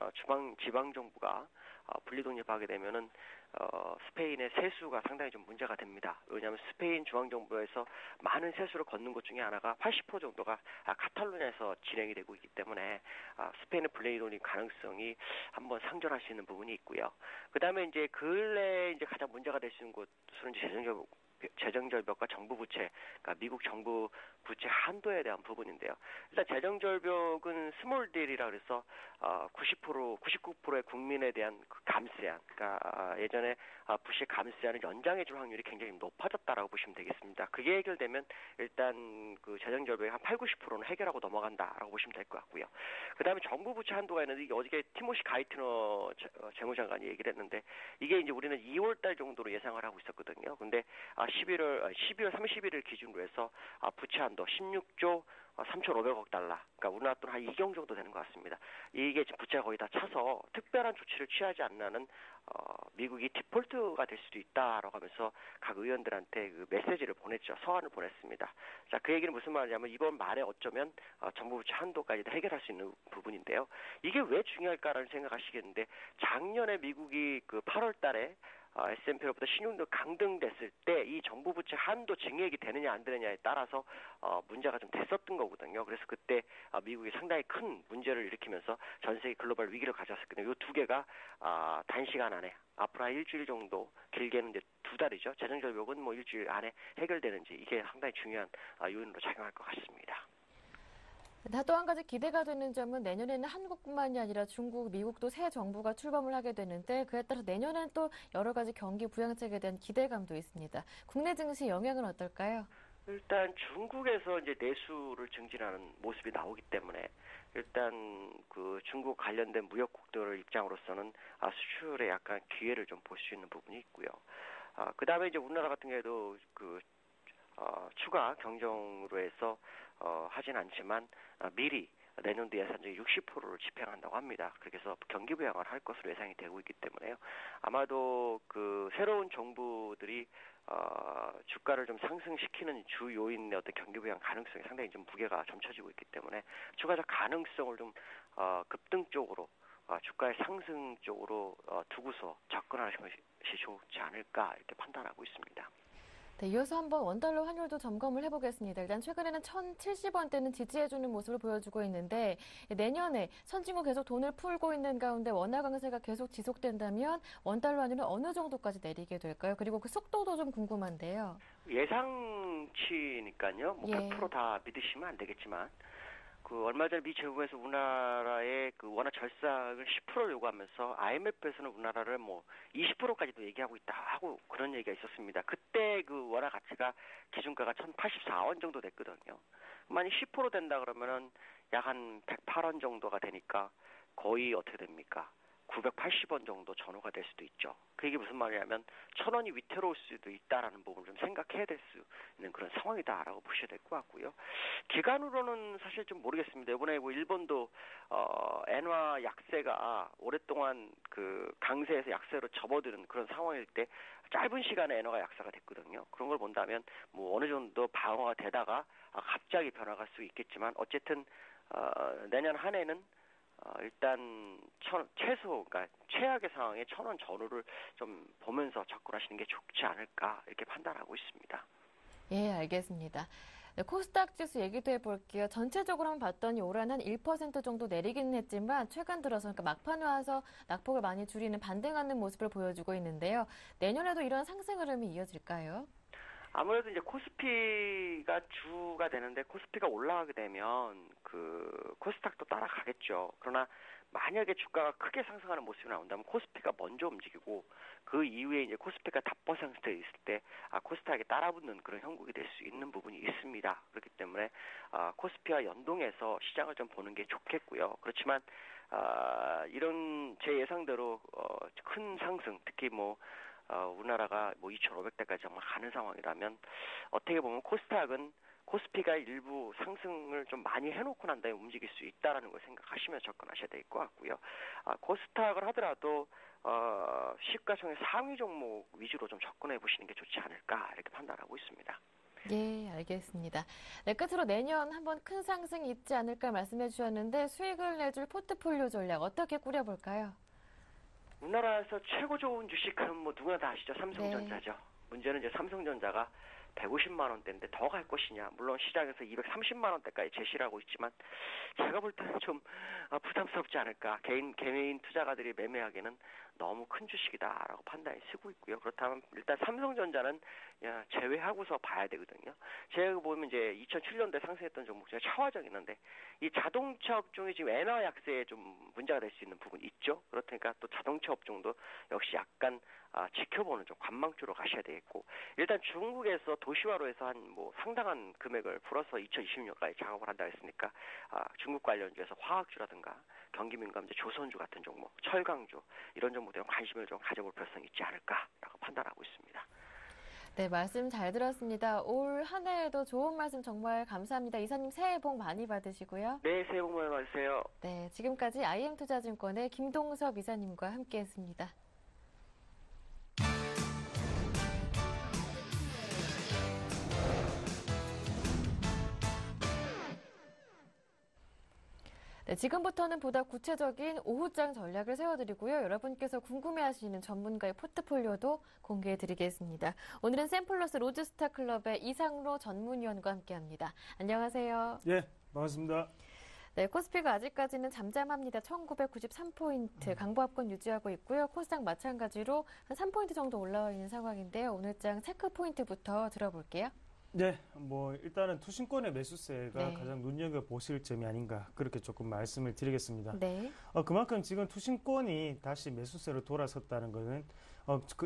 지방 정부가 분리 독립하게 되면은 스페인의 세수가 상당히 좀 문제가 됩니다. 왜냐하면 스페인 중앙정부에서 많은 세수를 걷는 것 중에 하나가 80% 정도가 카탈루냐에서 진행이 되고 있기 때문에 스페인의 분리 독립 가능성이 한번 상존할 수 있는 부분이 있고요. 그 다음에 이제 근래 이제 가장 문제가 될 수 있는 곳은 이제 재정절벽과 정부 부채, 그러니까 미국 정부 부채 한도에 대한 부분인데요. 일단 재정절벽은 스몰 딜이라 그래서 99%의 국민에 대한 그 감세안, 그러니까 예전에 부시 감세안을 연장해줄 확률이 굉장히 높아졌다라고 보시면 되겠습니다. 그게 해결되면 일단 그 재정절벽의 한 80-90%는 해결하고 넘어간다라고 보시면 될 것 같고요. 그 다음에 정부 부채 한도가 있는데 이게 어저께 티모시 가이트너 재무장관이 얘기를 했는데 이게 이제 우리는 2월달 정도로 예상을 하고 있었거든요. 근데 12월 31일 기준으로 해서 부채 한도 16조 3,500억 달러. 그러니까 우리나라 돈 한 2경 정도 되는 것 같습니다. 이게 지금 부채가 거의 다 차서 특별한 조치를 취하지 않는 미국이 디폴트가 될 수도 있다라고 하면서 각 의원들한테 그 메시지를 보냈죠. 서한을 보냈습니다. 자, 그 얘기는 무슨 말이냐면 이번 말에 어쩌면 정부 부채 한도까지 해결할 수 있는 부분인데요. 이게 왜 중요할까라는 생각하시겠는데 작년에 미국이 그 8월 달에 S&P로부터 신용도 강등됐을 때 이 정부 부채 한도 증액이 되느냐 안 되느냐에 따라서 문제가 좀 됐었던 거거든요. 그래서 그때 미국이 상당히 큰 문제를 일으키면서 전 세계 글로벌 위기를 가져왔었거든요. 이 두 개가 단시간 안에 앞으로 한 일주일 정도 길게는 이제 2달이죠. 재정절벽은 뭐 일주일 안에 해결되는지 이게 상당히 중요한 요인으로 작용할 것 같습니다. 또 한 가지 기대가 되는 점은 내년에는 한국뿐만이 아니라 중국, 미국도 새 정부가 출범을 하게 되는데 그에 따라 내년에는 또 여러 가지 경기 부양책에 대한 기대감도 있습니다. 국내 증시 영향은 어떨까요? 일단 중국에서 이제 내수를 증진하는 모습이 나오기 때문에 일단 그 중국 관련된 무역국들 입장으로서는 수출에 약간 기회를 좀 볼 수 있는 부분이 있고요. 그 다음에 이제 우리나라 같은 경우에도 그 추가 경정으로 해서 하진 않지만 미리 내년도 예산적 60%를 집행한다고 합니다. 그렇게 해서 경기 부양을 할 것으로 예상이 되고 있기 때문에요. 아마도 그 새로운 정부들이 주가를 좀 상승시키는 주 요인의 어떤 경기 부양 가능성이 상당히 좀 무게가 점쳐지고 있기 때문에 추가적 가능성을 좀 급등 쪽으로 주가의 상승 쪽으로 두고서 접근하는 것이 좋지 않을까 이렇게 판단하고 있습니다. 네, 이어서 한번 원달러 환율도 점검을 해보겠습니다. 일단 최근에는 1,070원대는 지지해주는 모습을 보여주고 있는데 내년에 선진국 계속 돈을 풀고 있는 가운데 원화 강세가 계속 지속된다면 원달러 환율은 어느 정도까지 내리게 될까요? 그리고 그 속도도 좀 궁금한데요. 예상치니까요. 뭐 100% 다 믿으시면 안 되겠지만 그 얼마 전에 미 재무부에서 우리나라의 그 원화 절상을 10%를 요구하면서 IMF에서는 우리나라를 뭐 20%까지도 얘기하고 있다 하고 그런 얘기가 있었습니다. 그때 그 원화 가치가 기준가가 1,084원 정도 됐거든요. 만약 10% 된다 그러면은 약 한 108원 정도가 되니까 거의 어떻게 됩니까? 980원 정도 전후가 될 수도 있죠. 그게 무슨 말이냐면 1,000원이 위태로울 수도 있다라는 부분을 좀 생각해야 될 수 있는 그런 상황이다라고 보셔야 될 것 같고요. 기간으로는 사실 좀 모르겠습니다. 이번에 뭐 일본도 엔화 약세가 오랫동안 그 강세에서 약세로 접어드는 그런 상황일 때 짧은 시간에 엔화가 약세가 됐거든요. 그런 걸 본다면 뭐 어느 정도 방어가 되다가 갑자기 변화갈 수 있겠지만 어쨌든 내년 한 해는 일단 최소, 그러니까 최악의 상황에 1,000원 전후를 좀 보면서 접근하시는 게 좋지 않을까 이렇게 판단하고 있습니다. 예, 알겠습니다. 네, 코스닥 지수 얘기도 해볼게요. 전체적으로만 봤더니 올해는 한 1% 정도 내리기는 했지만 최근 들어서 그러니까 막판에 와서 낙폭을 많이 줄이는 반등하는 모습을 보여주고 있는데요. 내년에도 이런 상승 흐름이 이어질까요? 아무래도 이제 코스피가 주가 되는데 코스피가 올라가게 되면 그 코스닥도 따라가겠죠. 그러나 만약에 주가가 크게 상승하는 모습이 나온다면 코스피가 먼저 움직이고 그 이후에 이제 코스피가 답보 상태에 있을 때 코스닥에 따라붙는 그런 형국이 될 수 있는 부분이 있습니다. 그렇기 때문에 코스피와 연동해서 시장을 좀 보는 게 좋겠고요. 그렇지만 이런 제 예상대로 큰 상승, 특히 우리나라가 2,500대까지 정말 가는 상황이라면 어떻게 보면 코스닥은 코스피가 일부 상승을 좀 많이 해놓고 난 다음에 움직일 수 있다라는 걸 생각하시면 접근하셔야 될 것 같고요. 코스닥을 하더라도 시가총액 상위 종목 위주로 좀 접근해 보시는 게 좋지 않을까 이렇게 판단하고 있습니다. 예, 알겠습니다. 네, 끝으로 내년 한번 큰 상승이 있지 않을까 말씀해 주셨는데 수익을 내줄 포트폴리오 전략 어떻게 꾸려볼까요? 우리나라에서 최고 좋은 주식은 누구나 다 아시죠? 삼성전자죠. 문제는 이제 삼성전자가 150만 원대인데 더 갈 것이냐. 물론 시장에서 230만 원대까지 제시를 하고 있지만 제가 볼 때는 좀 부담스럽지 않을까. 개인 투자가들이 매매하기에는 너무 큰 주식이다라고 판단이 쓰고 있고요. 그렇다면 일단 삼성전자는 제외하고서 봐야 되거든요. 제가 보면 이제 2007년도에 상승했던 종목 중에 차화정 있는데 이 자동차 업종이 지금 엔화 약세에 좀 문제가 될 수 있는 부분이 있죠. 그렇다니까 또 자동차 업종도 역시 약간 지켜보는 좀 관망주로 가셔야 되겠고 일단 중국에서 도시화로 해서 한 상당한 금액을 풀어서 2026년까지 작업을 한다 했으니까 중국 관련주에서 화학주라든가 경기민감제 조선주 같은 종목, 철강주 이런 종목들에 관심을 좀 가져볼 필요성이 있지 않을까라고 판단하고 있습니다. 네, 말씀 잘 들었습니다. 올 한 해에도 좋은 말씀 정말 감사합니다. 이사님 새해 복 많이 받으시고요. 네, 새해 복 많이 받으세요. 네, 지금까지 IM투자증권의 김동섭 이사님과 함께했습니다. 네, 지금부터는 보다 구체적인 오후장 전략을 세워드리고요. 여러분께서 궁금해하시는 전문가의 포트폴리오도 공개해드리겠습니다. 오늘은 샘플러스 로즈스타 클럽의 이상로 전문위원과 함께합니다. 안녕하세요. 예, 반갑습니다. 네, 코스피가 아직까지는 잠잠합니다. 1993포인트 강보합권 유지하고 있고요. 코스닥 마찬가지로 한 3포인트 정도 올라와 있는 상황인데요. 오늘 장 체크 포인트부터 들어볼게요. 네, 일단은 투신권의 매수세가 네. 가장 눈여겨보실 점이 아닌가 그렇게 조금 말씀을 드리겠습니다. 네. 그만큼 지금 투신권이 다시 매수세로 돌아섰다는 것은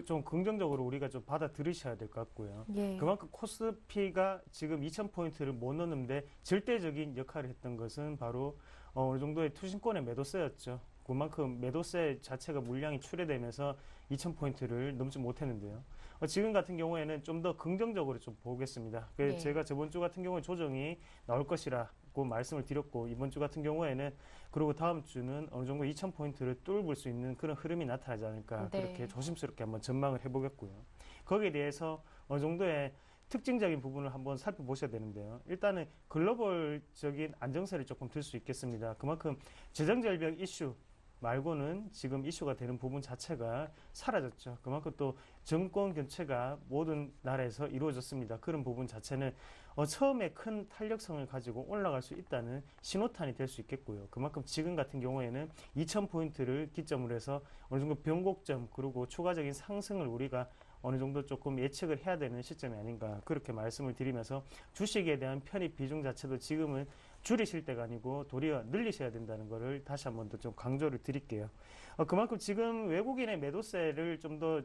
좀 긍정적으로 우리가 좀 받아들이셔야 될 것 같고요. 예. 그만큼 코스피가 지금 2,000포인트를 못 넣는데 절대적인 역할을 했던 것은 바로 어느 정도의 투신권의 매도세였죠. 그만큼 매도세 자체가 물량이 출회되면서 2,000포인트를 넘지 못했는데요. 지금 같은 경우에는 좀 더 긍정적으로 좀 보겠습니다. 네. 제가 저번 주 같은 경우에 조정이 나올 것이라고 말씀을 드렸고 이번 주 같은 경우에는 그리고 다음 주는 어느 정도 2,000포인트를 뚫을 수 있는 그런 흐름이 나타나지 않을까 네. 그렇게 조심스럽게 한번 전망을 해보겠고요. 거기에 대해서 어느 정도의 특징적인 부분을 한번 살펴보셔야 되는데요. 일단은 글로벌적인 안정세를 조금 들 수 있겠습니다. 그만큼 재정절벽 이슈 말고는 지금 이슈가 되는 부분 자체가 사라졌죠. 그만큼 또 정권 교체가 모든 나라에서 이루어졌습니다. 그런 부분 자체는 처음에 큰 탄력성을 가지고 올라갈 수 있다는 신호탄이 될 수 있겠고요. 그만큼 지금 같은 경우에는 2,000포인트를 기점으로 해서 어느 정도 변곡점 그리고 추가적인 상승을 우리가 어느 정도 조금 예측을 해야 되는 시점이 아닌가 그렇게 말씀을 드리면서 주식에 대한 편입 비중 자체도 지금은 줄이실 때가 아니고 도리어 늘리셔야 된다는 것을 다시 한 번 더 좀 강조를 드릴게요. 그만큼 지금 외국인의 매도세를 좀 더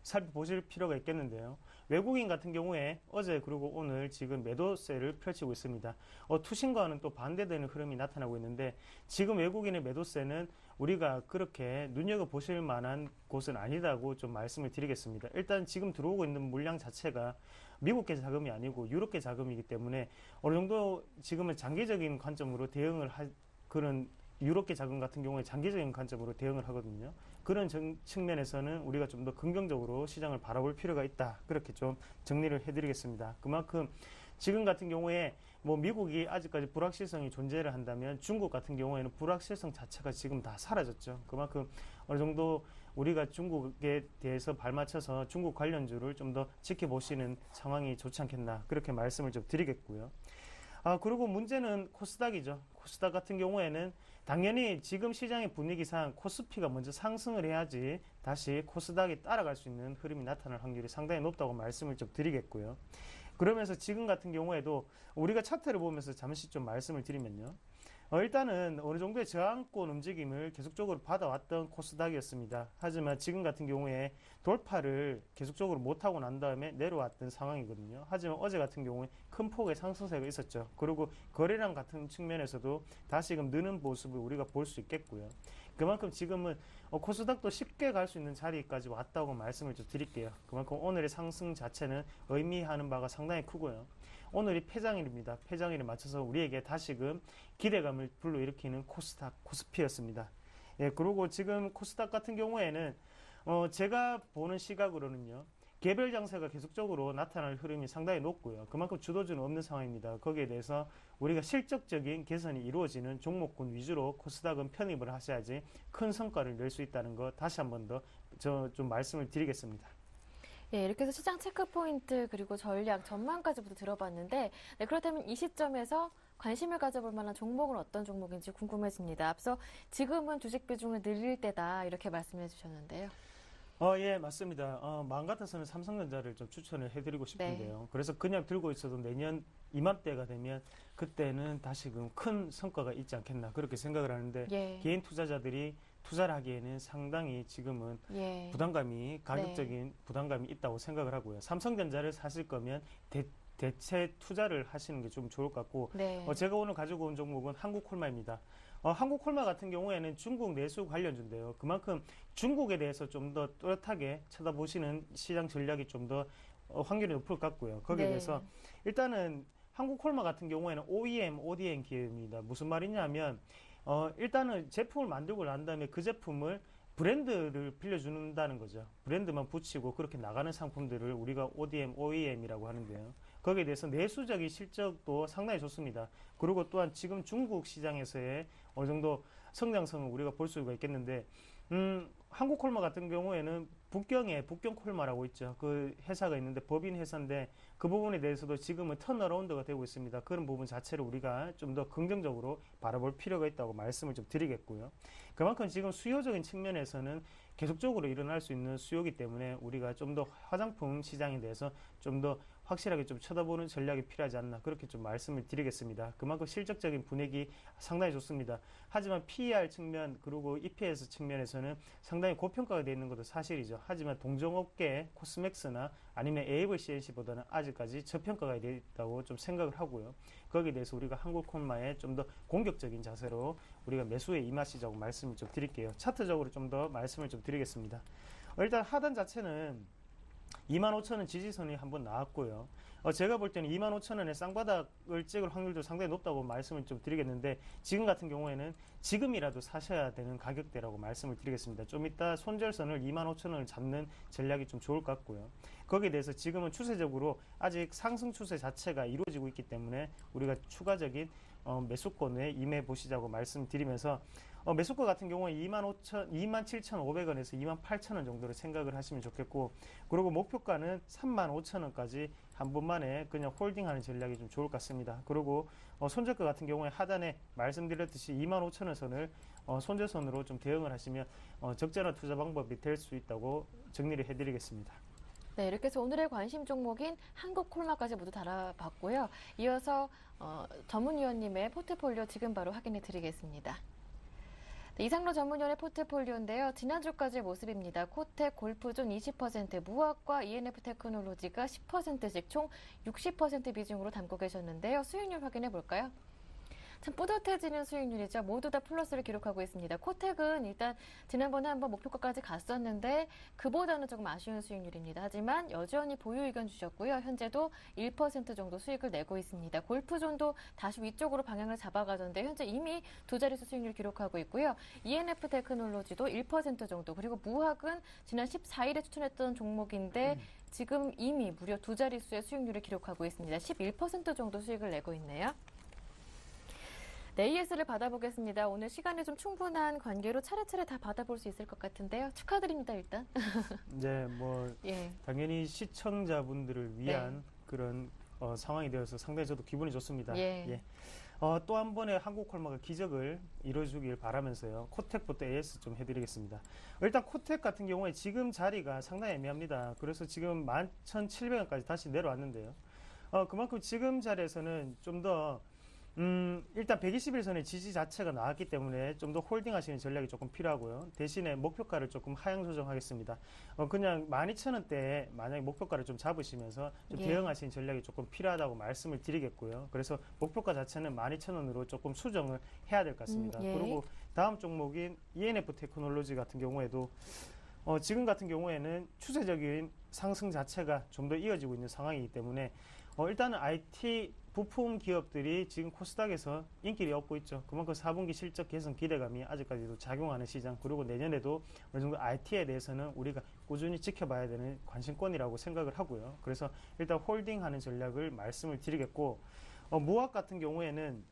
살펴보실 필요가 있겠는데요. 외국인 같은 경우에 어제 그리고 오늘 지금 매도세를 펼치고 있습니다. 투신과는 또 반대되는 흐름이 나타나고 있는데 지금 외국인의 매도세는 우리가 그렇게 눈여겨보실 만한 곳은 아니다고 좀 말씀을 드리겠습니다. 일단 지금 들어오고 있는 물량 자체가 미국계 자금이 아니고 유럽계 자금이기 때문에 어느 정도 지금은 장기적인 관점으로 대응을 그런 유럽계 자금 같은 경우에 장기적인 관점으로 대응을 하거든요. 그런 측면에서는 우리가 좀 더 긍정적으로 시장을 바라볼 필요가 있다. 그렇게 좀 정리를 해드리겠습니다. 그만큼 지금 같은 경우에 미국이 아직까지 불확실성이 존재를 한다면 중국 같은 경우에는 불확실성 자체가 지금 다 사라졌죠. 그만큼 어느 정도 우리가 중국에 대해서 발맞춰서 중국 관련주를 좀 더 지켜보시는 상황이 좋지 않겠나 그렇게 말씀을 좀 드리겠고요. 그리고 문제는 코스닥이죠. 코스닥 같은 경우에는 당연히 지금 시장의 분위기상 코스피가 먼저 상승을 해야지 다시 코스닥이 따라갈 수 있는 흐름이 나타날 확률이 상당히 높다고 말씀을 좀 드리겠고요. 그러면서 지금 같은 경우에도 우리가 차트를 보면서 잠시 좀 말씀을 드리면요. 일단은 어느 정도의 저항권 움직임을 계속적으로 받아왔던 코스닥이었습니다. 하지만 지금 같은 경우에 돌파를 계속적으로 못하고 난 다음에 내려왔던 상황이거든요. 하지만 어제 같은 경우에 큰 폭의 상승세가 있었죠. 그리고 거래량 같은 측면에서도 다시금 느는 모습을 우리가 볼 수 있겠고요. 그만큼 지금은 코스닥도 쉽게 갈 수 있는 자리까지 왔다고 말씀을 좀 드릴게요. 그만큼 오늘의 상승 자체는 의미하는 바가 상당히 크고요. 오늘이 폐장일입니다. 폐장일에 맞춰서 우리에게 다시금 기대감을 불러일으키는 코스닥, 코스피였습니다. 예, 그리고 지금 코스닥 같은 경우에는 제가 보는 시각으로는요. 개별 장세가 계속적으로 나타날 흐름이 상당히 높고요. 그만큼 주도주는 없는 상황입니다. 거기에 대해서 우리가 실적적인 개선이 이루어지는 종목군 위주로 코스닥은 편입을 하셔야지 큰 성과를 낼 수 있다는 거 다시 한 번 더 좀 말씀을 드리겠습니다. 네, 이렇게 해서 시장 체크포인트 그리고 전략, 전망까지부터 들어봤는데 네, 그렇다면 이 시점에서 관심을 가져볼 만한 종목은 어떤 종목인지 궁금해집니다. 앞서 지금은 주식 비중을 늘릴 때다 이렇게 말씀해 주셨는데요. 예, 맞습니다. 마음 같아서는 삼성전자를 좀 추천을 해드리고 싶은데요. 네. 그래서 그냥 들고 있어도 내년 이맘때가 되면 그때는 다시금 큰 성과가 있지 않겠나 그렇게 생각을 하는데 예. 개인 투자자들이 투자를 하기에는 상당히 지금은 예. 부담감이 가격적인 부담감이 있다고 생각을 하고요. 삼성전자를 사실 거면 대체 투자를 하시는 게 좀 좋을 것 같고 네. 제가 오늘 가지고 온 종목은 한국콜마입니다. 한국콜마 같은 경우에는 중국 내수 관련주인데요. 그만큼 중국에 대해서 좀 더 뚜렷하게 쳐다보시는 시장 전략이 좀 더 확률이 높을 것 같고요. 거기에 네. 대해서 일단은 한국콜마 같은 경우에는 OEM, ODM 기업입니다. 무슨 말이냐면 일단은 제품을 만들고 난 다음에 그 제품을 브랜드를 빌려준다는 거죠. 브랜드만 붙이고 그렇게 나가는 상품들을 우리가 ODM, OEM이라고 하는데요. 거기에 대해서 내수적인 실적도 상당히 좋습니다. 그리고 또한 지금 중국 시장에서의 어느 정도 성장성을 우리가 볼 수가 있겠는데, 한국콜마 같은 경우에는 북경에 북경콜마라고 있죠. 그 회사가 있는데 법인 회사인데 그 부분에 대해서도 지금은 턴어라운드가 되고 있습니다. 그런 부분 자체를 우리가 좀 더 긍정적으로 바라볼 필요가 있다고 말씀을 좀 드리겠고요. 그만큼 지금 수요적인 측면에서는 계속적으로 일어날 수 있는 수요이기 때문에 우리가 좀 더 화장품 시장에 대해서 좀 더 확실하게 좀 쳐다보는 전략이 필요하지 않나 그렇게 좀 말씀을 드리겠습니다. 그만큼 실적적인 분위기 상당히 좋습니다. 하지만 PER 측면 그리고 EPS 측면에서는 상당히 고평가가 되어 있는 것도 사실이죠. 하지만 동종업계 코스맥스나 아니면 AVCNC보다는 아직까지 저평가가 되어 있다고 좀 생각을 하고요. 거기에 대해서 우리가 한국콜마에 좀 더 공격적인 자세로 우리가 매수에 임하시자고 말씀을 좀 드릴게요. 차트적으로 좀 더 말씀을 좀 드리겠습니다. 일단 하단 자체는 25,000원 지지선이 한번 나왔고요. 제가 볼 때는 25,000원에 쌍바닥을 찍을 확률도 상당히 높다고 말씀을 좀 드리겠는데 지금 같은 경우에는 지금이라도 사셔야 되는 가격대라고 말씀을 드리겠습니다. 좀 이따 손절선을 25,000원을 잡는 전략이 좀 좋을 것 같고요. 거기에 대해서 지금은 추세적으로 아직 상승 추세 자체가 이루어지고 있기 때문에 우리가 추가적인 매수권에 임해 보시자고 말씀드리면서 매수가 같은 경우에 27,500원에서 28,000원 정도로 생각을 하시면 좋겠고 그리고 목표가는 35,000원까지 한 번만에 그냥 홀딩하는 전략이 좀 좋을 것 같습니다. 그리고 손절가 같은 경우에 하단에 말씀드렸듯이 25,000원 선을 손절선으로 좀 대응을 하시면 적절한 투자 방법이 될 수 있다고 정리를 해드리겠습니다. 네, 이렇게 해서 오늘의 관심 종목인 한국콜마까지 모두 달아봤고요. 이어서 전문위원님의 포트폴리오 지금 바로 확인해 드리겠습니다. 네, 이상로 전문위원의 포트폴리오인데요. 지난주까지의 모습입니다. 코텍, 골프존 20%, 무학과 ENF 테크놀로지가 10%씩 총 60% 비중으로 담고 계셨는데요. 수익률 확인해 볼까요? 참 뿌듯해지는 수익률이죠. 모두 다 플러스를 기록하고 있습니다. 코텍은 일단 지난번에 한번 목표가까지 갔었는데 그보다는 조금 아쉬운 수익률입니다. 하지만 여전히 보유 의견 주셨고요. 현재도 1% 정도 수익을 내고 있습니다. 골프존도 다시 위쪽으로 방향을 잡아가던데 현재 이미 두 자릿수 수익률 기록하고 있고요. ENF 테크놀로지도 1% 정도 그리고 무학은 지난 14일에 추천했던 종목인데 지금 이미 무려 두 자릿수의 수익률을 기록하고 있습니다. 11% 정도 수익을 내고 있네요. AS를 받아보겠습니다. 오늘 시간이 좀 충분한 관계로 차례차례 다 받아볼 수 있을 것 같은데요. 축하드립니다, 일단. 네, 뭐 예. 당연히 시청자분들을 위한 그런 상황이 되어서 상당히 저도 기분이 좋습니다. 예. 예. 또 한 번의 한국콜마가 기적을 이뤄주길 바라면서요. 코텍부터 AS 좀 해드리겠습니다. 일단 코텍 같은 경우에 지금 자리가 상당히 애매합니다. 그래서 지금 11,700원까지 다시 내려왔는데요. 그만큼 지금 자리에서는 좀 더 일단 121선의 지지 자체가 나왔기 때문에 좀 더 홀딩 하시는 전략이 조금 필요하고요. 대신에 목표가를 조금 하향 조정하겠습니다. 그냥 12,000원대에 만약에 목표가를 좀 잡으시면서 좀 예. 대응하시는 전략이 조금 필요하다고 말씀을 드리겠고요. 그래서 목표가 자체는 12,000원으로 조금 수정을 해야 될 것 같습니다. 예. 그리고 다음 종목인 ENF 테크놀로지 같은 경우에도 지금 같은 경우에는 추세적인 상승 자체가 좀 더 이어지고 있는 상황이기 때문에 일단은 IT 부품 기업들이 지금 코스닥에서 인기를 얻고 있죠. 그만큼 4분기 실적 개선 기대감이 아직까지도 작용하는 시장, 그리고 내년에도 어느 정도 IT에 대해서는 우리가 꾸준히 지켜봐야 되는 관심권이라고 생각을 하고요. 그래서 일단 홀딩하는 전략을 말씀을 드리겠고, 무학 같은 경우에는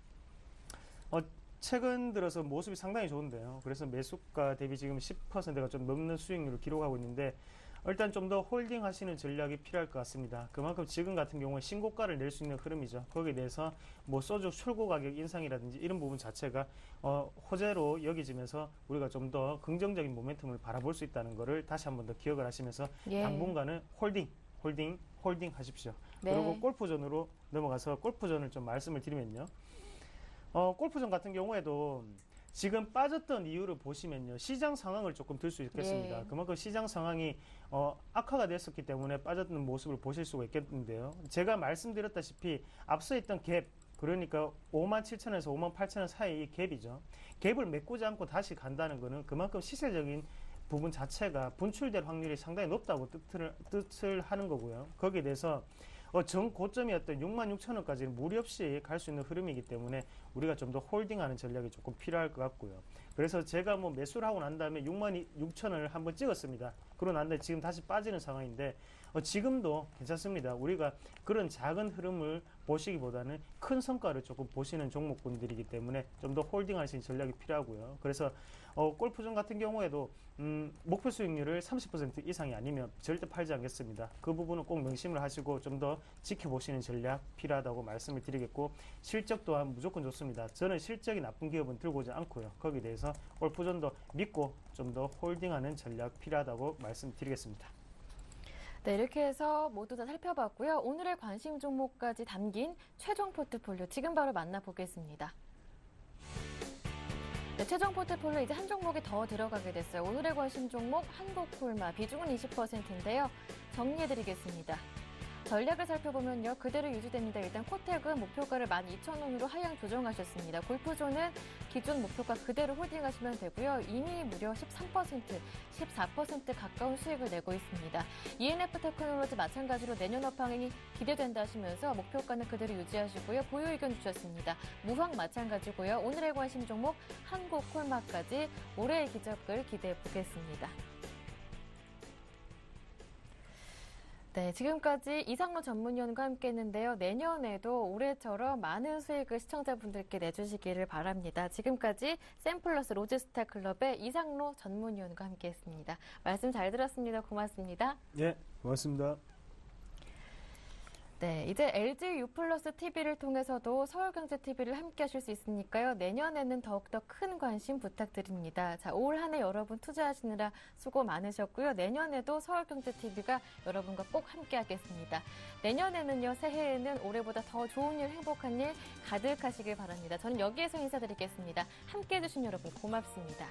최근 들어서 모습이 상당히 좋은데요. 그래서 매수가 대비 지금 10%가 좀 넘는 수익률을 기록하고 있는데, 일단 좀 더 홀딩 하시는 전략이 필요할 것 같습니다. 그만큼 지금 같은 경우에 신고가를 낼 수 있는 흐름이죠. 거기에 대해서 뭐 소주 출고 가격 인상이라든지 이런 부분 자체가 호재로 여겨지면서 우리가 좀 더 긍정적인 모멘텀을 바라볼 수 있다는 것을 다시 한번 더 기억을 하시면서 예. 당분간은 홀딩 하십시오. 네. 그리고 골프존으로 넘어가서 골프존을 좀 말씀을 드리면요. 골프존 같은 경우에도 지금 빠졌던 이유를 보시면요, 시장 상황을 조금 들 수 있겠습니다. 예. 그만큼 시장 상황이 악화가 됐었기 때문에 빠졌던 모습을 보실 수가 있겠는데요. 제가 말씀드렸다시피 앞서 있던 갭, 그러니까 57,000원에서 58,000원 사이 이 갭이죠. 갭을 메꾸지 않고 다시 간다는 것은 그만큼 시세적인 부분 자체가 분출될 확률이 상당히 높다고 뜻을 하는 거고요. 거기에 대해서 전 고점이었던 66,000원까지는 무리 없이 갈 수 있는 흐름이기 때문에 우리가 좀 더 홀딩하는 전략이 조금 필요할 것 같고요. 그래서 제가 뭐 매수를 하고 난 다음에 66,000원을 한번 찍었습니다. 그러고 난 다음에 지금 다시 빠지는 상황인데 지금도 괜찮습니다. 우리가 그런 작은 흐름을 보시기보다는 큰 성과를 조금 보시는 종목군들이기 때문에 좀 더 홀딩 하시는 전략이 필요하고요. 그래서 골프존 같은 경우에도 목표 수익률을 30% 이상이 아니면 절대 팔지 않겠습니다. 그 부분은 꼭 명심을 하시고 좀 더 지켜보시는 전략 필요하다고 말씀을 드리겠고, 실적 또한 무조건 좋습니다. 저는 실적이 나쁜 기업은 들고 오지 않고요. 거기에 대해서 골프존도 믿고 좀 더 홀딩하는 전략 필요하다고 말씀드리겠습니다. 네, 이렇게 해서 모두 다 살펴봤고요. 오늘의 관심 종목까지 담긴 최종 포트폴리오 지금 바로 만나보겠습니다. 네, 최종 포트폴리오 이제 한 종목이 더 들어가게 됐어요. 오늘의 관심 종목 한국콜마 비중은 20%인데요. 정리해드리겠습니다. 전략을 살펴보면요, 그대로 유지됩니다. 일단 코텍은 목표가를 12,000원으로 하향 조정하셨습니다. 골프존은 기존 목표가 그대로 홀딩하시면 되고요. 이미 무려 14% 가까운 수익을 내고 있습니다. ENF 테크놀로지 마찬가지로 내년 업황이 기대된다 하시면서 목표가는 그대로 유지하시고요. 보유 의견 주셨습니다. 무황 마찬가지고요. 오늘의 관심 종목 한국콜마까지 올해의 기적을 기대해 보겠습니다. 네, 지금까지 이상로 전문위원과 함께했는데요. 내년에도 올해처럼 많은 수익을 시청자분들께 내주시기를 바랍니다. 지금까지 샘플러스 로지스타 클럽의 이상로 전문위원과 함께했습니다. 말씀 잘 들었습니다. 고맙습니다. 네, 고맙습니다. 네, 이제 LG U 플러스 TV를 통해서도 서울경제TV를 함께 하실 수 있으니까요. 내년에는 더욱더 큰 관심 부탁드립니다. 자, 올 한 해 여러분 투자하시느라 수고 많으셨고요. 내년에도 서울경제TV가 여러분과 꼭 함께 하겠습니다. 내년에는요, 새해에는 올해보다 더 좋은 일, 행복한 일 가득하시길 바랍니다. 저는 여기에서 인사드리겠습니다. 함께 해주신 여러분 고맙습니다.